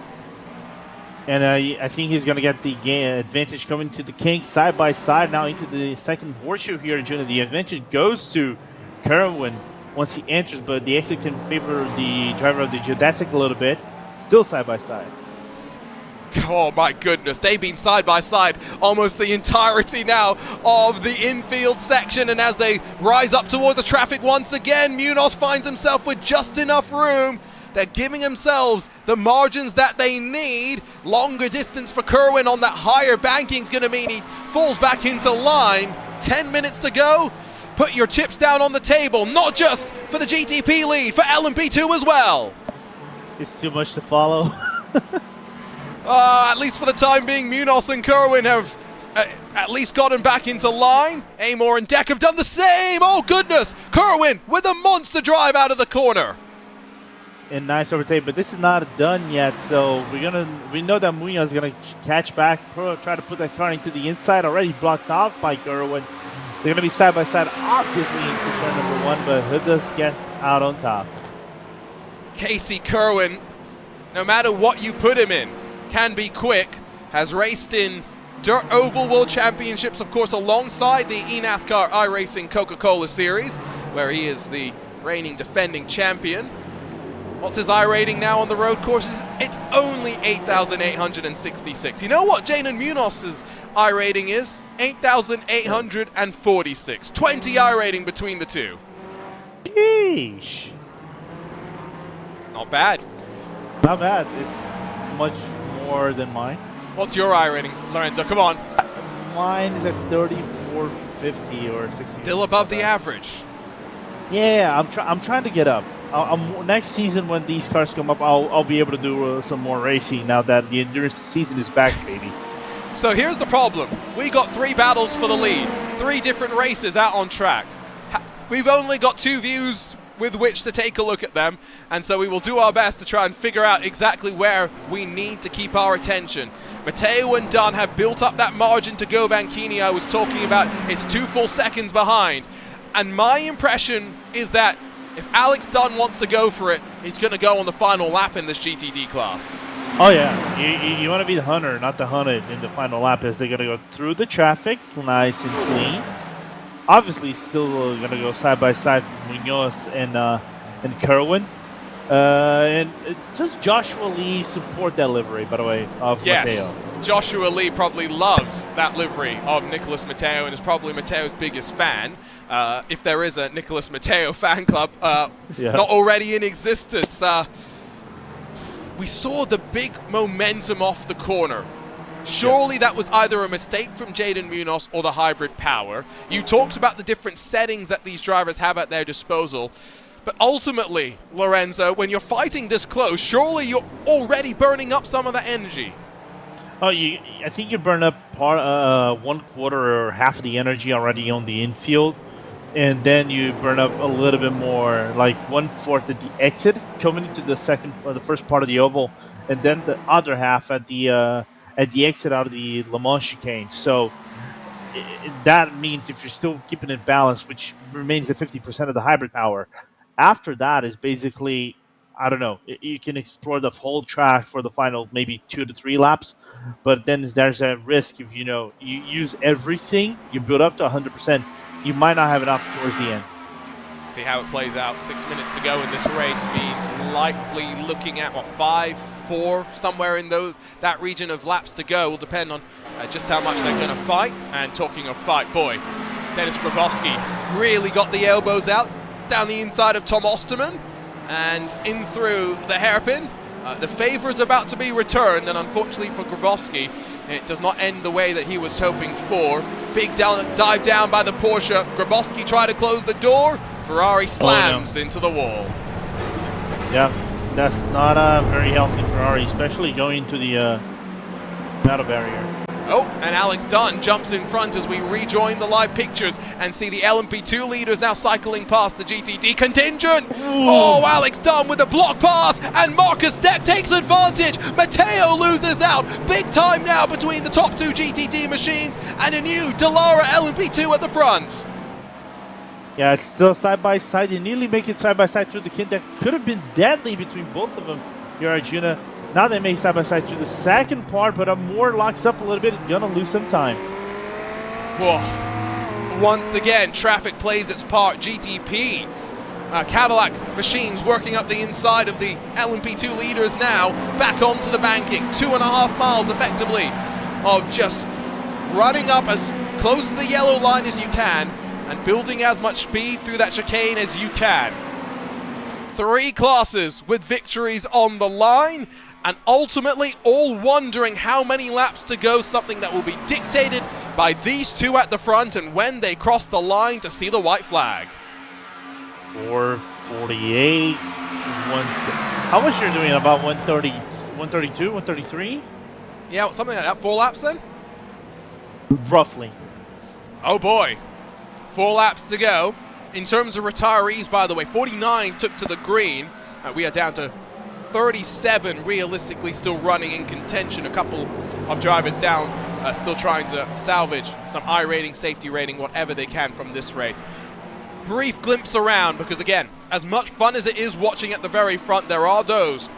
And I think he's going to get the advantage coming to the King side by side now into the second horseshoe here in June. The advantage goes to Kerwin once he enters, but the exit can favor the driver of the Geodesic a little bit. Still side by side. Oh my goodness, they've been side by side almost the entirety now of the infield section, and as they rise up toward the traffic once again, Munoz finds himself with just enough room. They're giving themselves the margins that they need. Longer distance for Kerwin on that higher banking is going to mean he falls back into line. 10 minutes to go. Put your chips down on the table, not just for the GTP lead, for LMP2 as well. It's too much to follow. At least for the time being, Munoz and Kerwin have at least gotten back into line. Amor and Deck have done the same. Oh goodness, Kerwin with a monster drive out of the corner. And nice overtake, but this is not done yet. So we know that Munoz is gonna catch back, try to put that car into the inside. Already blocked off by Kerwin. They're gonna be side by side, obviously into turn number 1, but who does get out on top? Casey Kerwin, no matter what you put him in, can be quick. Has raced in Dirt Oval World Championships, of course, alongside the eNASCAR iRacing Coca-Cola Series, where he is the reigning defending champion. What's his I rating now on the road courses? It's only 8,866. You know what Jaden Munoz's I rating is? 8,846. 20 I rating between the two. Sheesh. Not bad. Not bad. It's much more than mine. What's your I rating, Lorenzo? Come on. Mine is at 3450 or 60. Still above the average. Yeah, I'm trying to get up. Next season when these cars come up, I'll be able to do some more racing now that the endurance season is back, baby. So here's the problem. We got 3 battles for the lead. 3 different races out on track. We've only got 2 views with which to take a look at them, and so we will do our best to try and figure out exactly where we need to keep our attention. Matteo and Dunn have built up that margin to go. Banchini I was talking about, it's 2 full seconds behind, and my impression is that if Alex Dunn wants to go for it, he's going to go on the final lap in this GTD class. Oh yeah, you want to be the hunter, not the hunted in the final lap, as they're going to go through the traffic, nice and clean. Obviously, still going to go side by side with Munoz and Kerwin. And does Joshua Lee support that livery, by the way, of Matteo? Joshua Lee probably loves that livery of Nicholas Matteo and is probably Matteo's biggest fan. If there is a Nicholas Matteo fan club not already in existence. We saw the big momentum off the corner. Surely that was either a mistake from Jaden Munoz or the hybrid power. You talked about the different settings that these drivers have at their disposal. But ultimately, Lorenzo, when you're fighting this close, surely you're already burning up some of that energy. Oh, I think you burn up one quarter or half of the energy already on the infield. And then you burn up a little bit more, like 1/4 at the exit, coming into the first part of the oval, and then the other half at the exit out of the Le Mans chicane. So that means if you're still keeping it balanced, which remains at 50% of the hybrid power, after that is basically, I don't know, you can explore the whole track for the final maybe 2 to 3 laps, but then there's a risk if you use everything, you build up to 100%. You might not have enough towards the end. See how it plays out. 6 minutes to go in this race means likely looking at, 5, 4, somewhere in that region of laps to go. Will depend on just how much they're going to fight. And talking of fight, boy, Dennis Grabowski really got the elbows out down the inside of Tom Osterman and in through the hairpin. The favor is about to be returned, and unfortunately for Grabowski, it does not end the way that he was hoping for. Big dive down by the Porsche. Grabowski tried to close the door. Ferrari slams into the wall. Yeah, that's not a very healthy Ferrari, especially going to the battle barrier. Oh, and Alex Dunn jumps in front as we rejoin the live pictures and see the LMP2 leaders now cycling past the GTD contingent. Ooh. Oh, Alex Dunn with a block pass, and Marcus Deck takes advantage. Matteo loses out. Big time now between the top 2 GTD machines and a new Dallara LMP2 at the front. Yeah, it's still side by side. They nearly make it side by side through the kid. That could have been deadly between both of them here, Arjuna. Now they make side by side through the second part, but Moore locks up a little bit. Gonna lose some time. Whoa. Once again, traffic plays its part. GTP, Cadillac machines working up the inside of the LMP2 leaders now. Back onto the banking. 2.5 miles effectively of just running up as close to the yellow line as you can and building as much speed through that chicane as you can. 3 classes with victories on the line, and ultimately all wondering how many laps to go, something that will be dictated by these 2 at the front and when they cross the line to see the white flag. 4:48. How much you're doing? About 130, 132, 133? Yeah, something like that. 4 laps then? Roughly. Oh boy. 4 laps to go. In terms of retirees, by the way, 49 took to the green. We are down to 37 realistically still running in contention. A couple of drivers down, still trying to salvage some I rating, safety rating, whatever they can from this race. Brief glimpse around, because again, as much fun as it is watching at the very front, there are those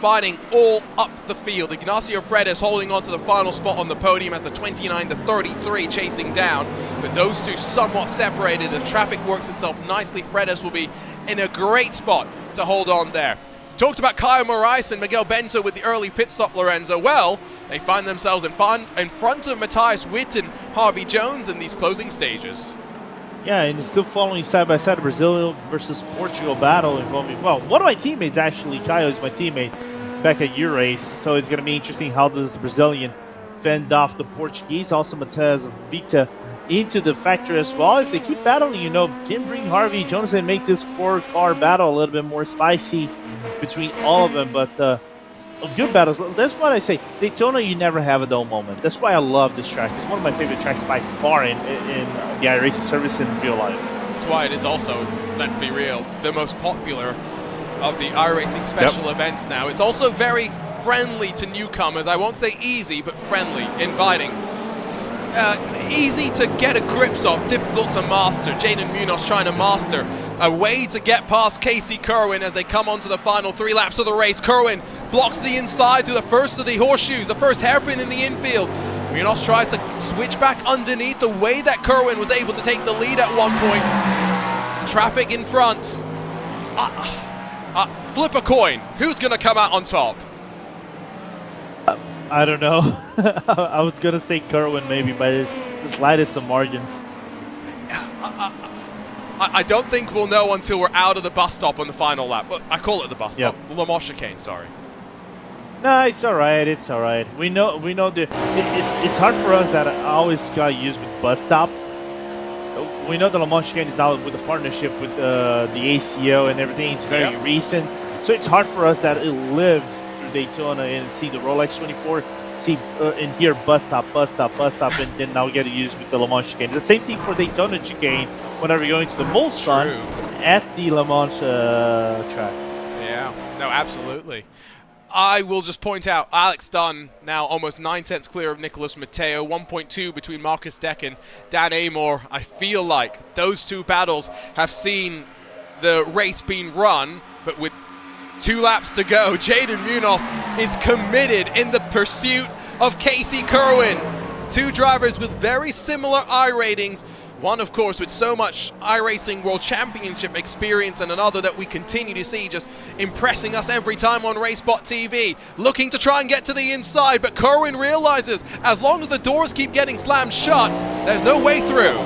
fighting all up the field. Ignacio Fredes holding on to the final spot on the podium as the 29 to 33 chasing down, but those 2 somewhat separated. The traffic works itself nicely. Fredes will be in a great spot to hold on there. Talked about Kyle Moraes and Miguel Bento with the early pit stop, Lorenzo. Well, they find themselves in front of Matthias Witt and Harvey Jones in these closing stages. Yeah, and it's still following side by side a Brazil versus Portugal battle involving, well, one of my teammates actually, Caio is my teammate back at iRace, so it's going to be interesting how does the Brazilian fend off the Portuguese, also Matheus Vita into the factory as well. If they keep battling, can bring Harvey Jones and make this 4-car battle a little bit more spicy between all of them, but good battles. That's what I say. Daytona, you never have a dull moment. That's why I love this track. It's one of my favorite tracks by far in the iRacing service in real life. That's why it is also, let's be real, the most popular of the iRacing special events now. It's also very friendly to newcomers. I won't say easy, but friendly, inviting. Easy to get a grips of, difficult to master. Jaden Munoz trying to master a way to get past Casey Kerwin as they come onto the final 3 laps of the race. Kerwin blocks the inside through the first of the horseshoes, the first hairpin in the infield. Munoz tries to switch back underneath the way that Kerwin was able to take the lead at one point. Traffic in front. Flip a coin. Who's going to come out on top? I don't know. I was gonna say Kerwin maybe by the slightest of margins. I don't think we'll know until we're out of the bus stop on the final lap. But I call it the bus stop. Le Mans chicane, sorry. No, it's all right. It's all right. We know it's hard for us that I always got used with bus stop. We know the Le Mans chicane is now with a partnership with the ACO and everything. It's very recent, so it's hard for us that it lived Daytona and see the Rolex 24, see and hear bus stop, and then now get used with the Le Mans chicane. The same thing for Daytona chicane whenever you're going to the Mulsanne at the Le Mans track. Yeah, no, absolutely. I will just point out, Alex Dunn now almost 9/10 clear of Nicholas Matteo, 1.2 between Marcus Deck and Dan Amor. I feel like those two battles have seen the race being run, but with 2 laps to go, Jaden Munoz is committed in the pursuit of Casey Kerwin. 2 drivers with very similar I ratings. One, of course, with so much iRacing World Championship experience, and another that we continue to see just impressing us every time on RaceSpotTV. Looking to try and get to the inside, but Kerwin realizes as long as the doors keep getting slammed shut, there's no way through.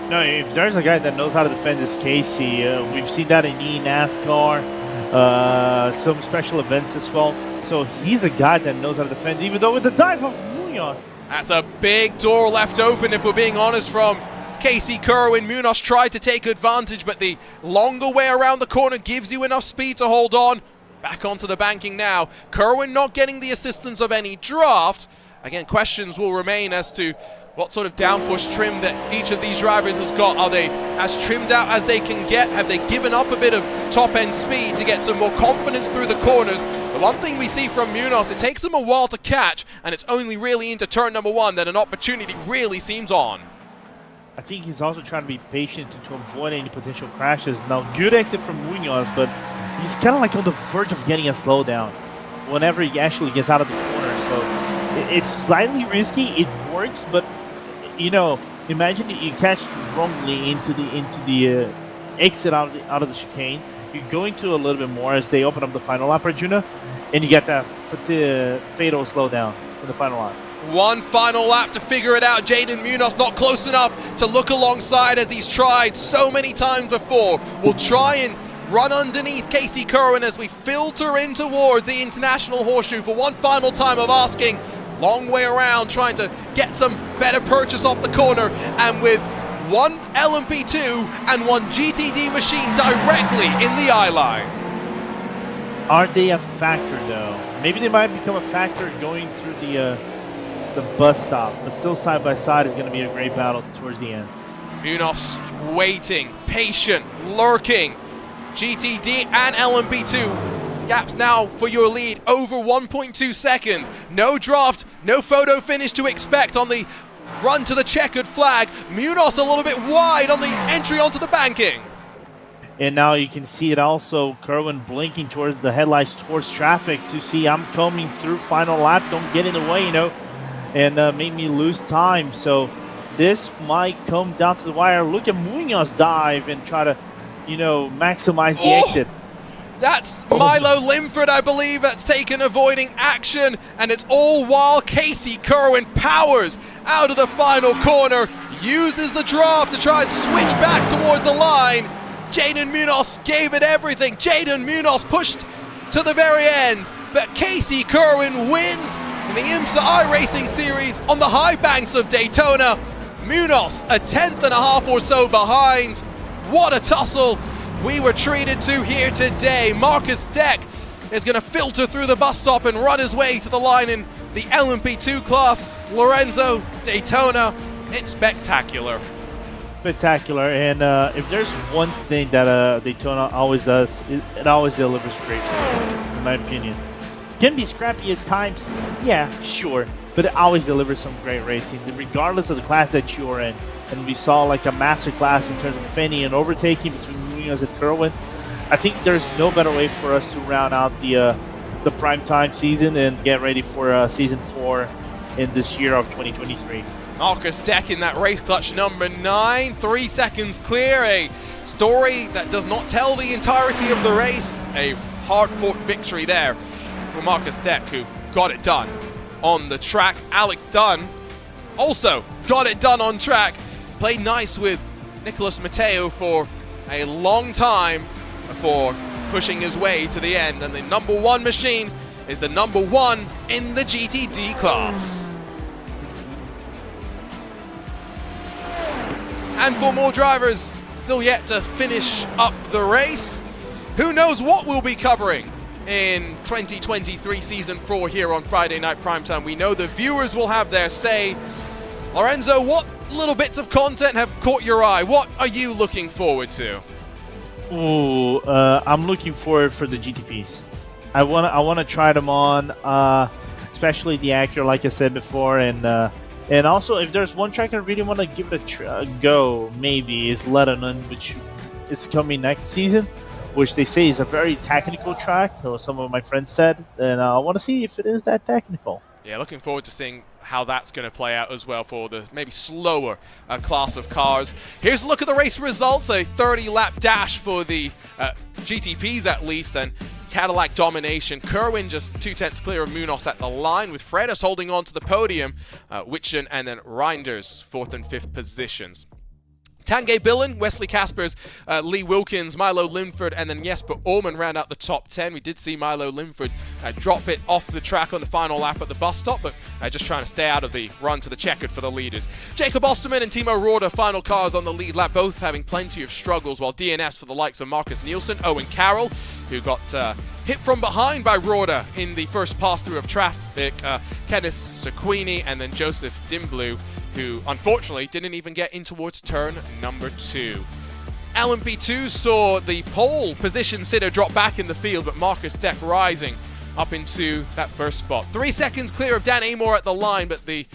No, if there's a guy that knows how to defend, it's Casey. We've seen that in NASCAR. Some special events as well. So he's a guy that knows how to defend, even though with the dive of Munoz. That's a big door left open, if we're being honest, from Casey Kerwin. Munoz tried to take advantage, but the longer way around the corner gives you enough speed to hold on. Back onto the banking now. Kerwin not getting the assistance of any draft. Again, questions will remain as to what sort of downforce trim that each of these drivers has got. Are they as trimmed out as they can get? Have they given up a bit of top-end speed to get some more confidence through the corners? The one thing we see from Munoz, it takes him a while to catch, and it's only really into turn number 1 that an opportunity really seems on. I think he's also trying to be patient to avoid any potential crashes. Now, good exit from Munoz, but he's kind of like on the verge of getting a slowdown whenever he actually gets out of the corner. So it's slightly risky. It works, but you know, imagine that you catch wrongly into the exit out of the chicane. You go into a little bit more as they open up the final lap, Arjuna, and you get that fatal slowdown in the final lap. One final lap to figure it out. Jaden Munoz not close enough to look alongside as he's tried so many times before. We'll try and run underneath Casey Kerwin as we filter in towards the International Horseshoe for one final time of asking. Long way around, trying to get some better purchase off the corner, and with one LMP2 and one GTD machine directly in the eye line. Are they a factor though? Maybe they might become a factor going through the bus stop, but still side by side is going to be a great battle towards the end. Munoz waiting, patient, lurking. GTD and LMP2 gaps now for your lead, over 1.2 seconds. No draft, no photo finish to expect on the run to the checkered flag. Munoz a little bit wide on the entry onto the banking. And now you can see it also, Kerwin blinking towards the headlights, towards traffic to see I'm coming through final lap, don't get in the way, you know, and make me lose time. So this might come down to the wire. Look at Munoz dive and try to, you know, maximize the exit. That's Milo Limford, I believe, that's taken avoiding action, and it's all while Casey Kerwin powers out of the final corner, uses the draft to try and switch back towards the line. Jaden Munoz gave it everything. Jaden Munoz pushed to the very end, but Casey Kerwin wins in the IMSA iRacing Series on the high banks of Daytona. Munoz a 10th or so behind. What a tussle we were treated to here today. Marcus Deck is going to filter through the bus stop and run his way to the line in the LMP2 class. Lorenzo, Daytona, it's spectacular. spectacular. And if there's one thing that Daytona always does, it always delivers great racing, in my opinion. Can be scrappy at times, yeah, sure, but it always delivers some great racing, regardless of the class that you're in. And we saw like a master class in terms of fending and overtaking between Munoz and Kerwin. I think there's no better way for us to round out the primetime season and get ready for season 4 in this year of 2023. Marcus Deck in that race clutch number 9, 3 seconds clear. A story that does not tell the entirety of the race. A hard-fought victory there for Marcus Deck, who got it done on the track. Alex Dunn also got it done on track. Played nice with Nicholas Matteo for a long time before pushing his way to the end. And the number 1 machine is the number 1 in the GTD class. And for more drivers still yet to finish up the race, who knows what we'll be covering in 2023 Season 4 here on Friday Night Primetime. We know the viewers will have their say. Lorenzo, what little bits of content have caught your eye? What are you looking forward to? Ooh, I'm looking forward for the GTPs. I wanna try them on, especially the Acura, like I said before, and also if there's one track I really want to give it a go, maybe is Lebanon, which is coming next season, which they say is a very technical track, or some of my friends said, and I want to see if it is that technical. Yeah, looking forward to seeing how that's going to play out as well for the maybe slower class of cars. Here's a look at the race results. A 30-lap dash for the GTPs at least, and Cadillac domination. Kerwin just 2/10 clear of Munoz at the line, with Freitas holding on to the podium. Witchen and then Reinders 4th and 5th positions. Tanguy Billen, Wesley Caspers, Lee Wilkins, Milo Linford, and then Jesper Orman round out the top 10. We did see Milo Linford drop it off the track on the final lap at the bus stop, but just trying to stay out of the run to the checkered for the leaders. Jacob Osterman and Timo Rohde, final cars on the lead lap, both having plenty of struggles, while DNS for the likes of Marcus Nielsen, Owen Carroll, who got hit from behind by Rohde in the first pass-through of traffic, Kenneth Sequini, and then Joseph Dimblue, who unfortunately didn't even get in towards turn number 2. LMP2 saw the pole position sitter drop back in the field, but Marcus Deck rising up into that first spot. 3 seconds clear of Dan Amor at the line, but the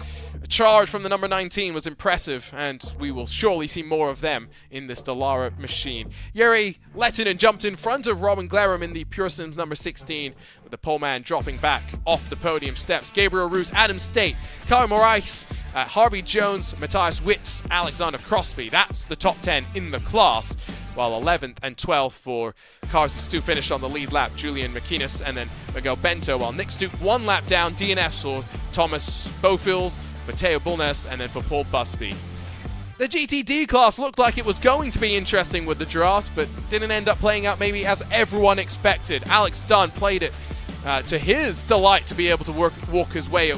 charge from the number 19 was impressive, and we will surely see more of them in this Dallara machine. Jiri Lehtinen jumped in front of Robin Glerum in the Pure Sims number 16, with the poleman dropping back off the podium steps. Gabriel Roos, Adam State, Kyle Morais, Harvey Jones, Matthias Witz, Alexander Crosby. That's the top 10 in the class, while 11th and 12th for cars who still finished on the lead lap, Julian McInnes and then Miguel Bento, while Nick Stuck 1 lap down, DNFs for Thomas Bofield, for Teo Bulnes, and then for Paul Busby. The GTD class looked like it was going to be interesting with the draft, but didn't end up playing out maybe as everyone expected. Alex Dunn played it to his delight to be able to walk his way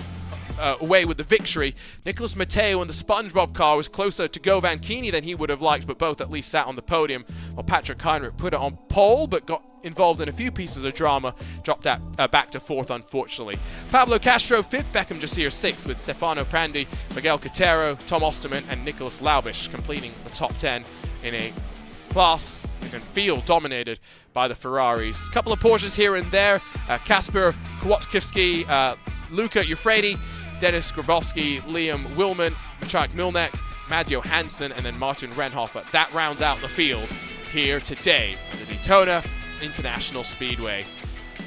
away with the victory. Nicholas Matteo in the SpongeBob car was closer to Govan Keeney than he would have liked, but both at least sat on the podium, while Patrick Heinrich put it on pole, but got involved in a few pieces of drama, dropped back to 4th, unfortunately. Pablo Castro 5th, Beckham Jasir 6th, with Stefano Prandi, Miguel Cotero, Tom Osterman, and Nicholas Laubish completing the top 10 in a class and field dominated by the Ferraris. A couple of Porsches here and there. Kasper Kwiatkowski, Luca Ufredi, Dennis Grabowski, Liam Willman, Machak Milnek, Mads Hansen, and then Martin Renhofer. That rounds out the field here today at the Daytona International Speedway.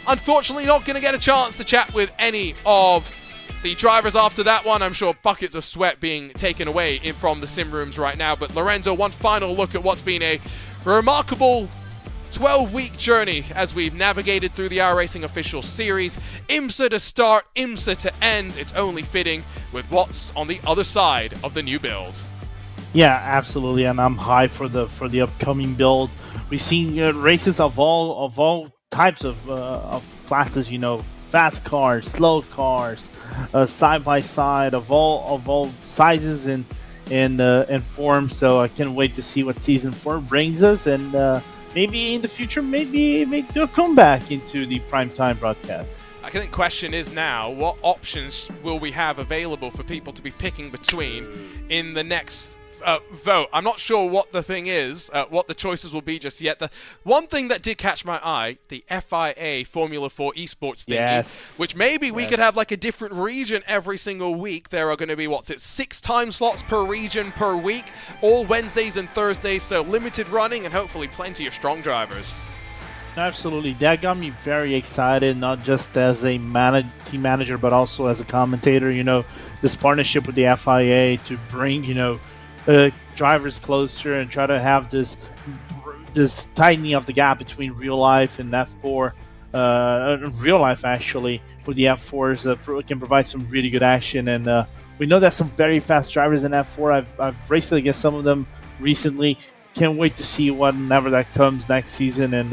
Unfortunately, not going to get a chance to chat with any of the drivers after that one. I'm sure buckets of sweat being taken away from the sim rooms right now. But Lorenzo, one final look at what's been a remarkable 12-week journey as we've navigated through the iRacing official series. IMSA to start, IMSA to end. It's only fitting with what's on the other side of the new build. Yeah, absolutely, and I'm high for the upcoming build. We've seen races of all types of classes. You know, fast cars, slow cars, side by side, of all sizes and forms. So I can't wait to see what season 4 brings us, and maybe in the future, maybe do a comeback into the primetime broadcast. I think the question is now, what options will we have available for people to be picking between in the next vote. I'm not sure what the thing is, what the choices will be just yet. The one thing that did catch my eye, the FIA Formula 4 esports thingy, which maybe we could have like a different region every single week. There are going to be, 6 time slots per region per week, all Wednesdays and Thursdays, so limited running and hopefully plenty of strong drivers. Absolutely. That got me very excited, not just as a team manager, but also as a commentator. You know, this partnership with the FIA to bring, drivers closer and try to have this tightening of the gap between real life and F4. Real life, actually, with the F4s can provide some really good action. And we know that some very fast drivers in F4. I've raced against some of them recently. Can't wait to see whenever that comes next season and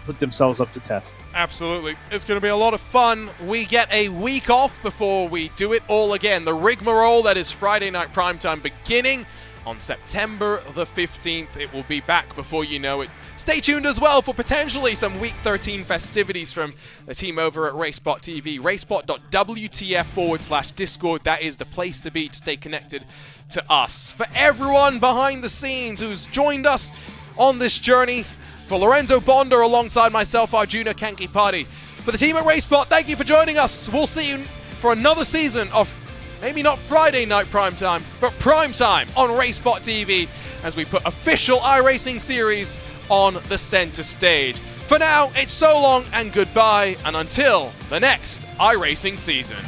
put themselves up to test. Absolutely. It's going to be a lot of fun. We get a week off before we do it all again. The rigmarole that is Friday Night Primetime beginning on September the 15th. It will be back before you know it. Stay tuned as well for potentially some Week 13 festivities from the team over at RaceSpotTV. RaceSpot.wtf/Discord. That is the place to be to stay connected to us. For everyone behind the scenes who's joined us on this journey, for Lorenzo Bonder alongside myself, Arjuna Kankipati, for the team at RaceSpot, thank you for joining us. We'll see you for another season of maybe not Friday Night Primetime, but Primetime on RaceSpotTV as we put official iRacing series on the center stage. For now, it's so long and goodbye, and until the next iRacing season.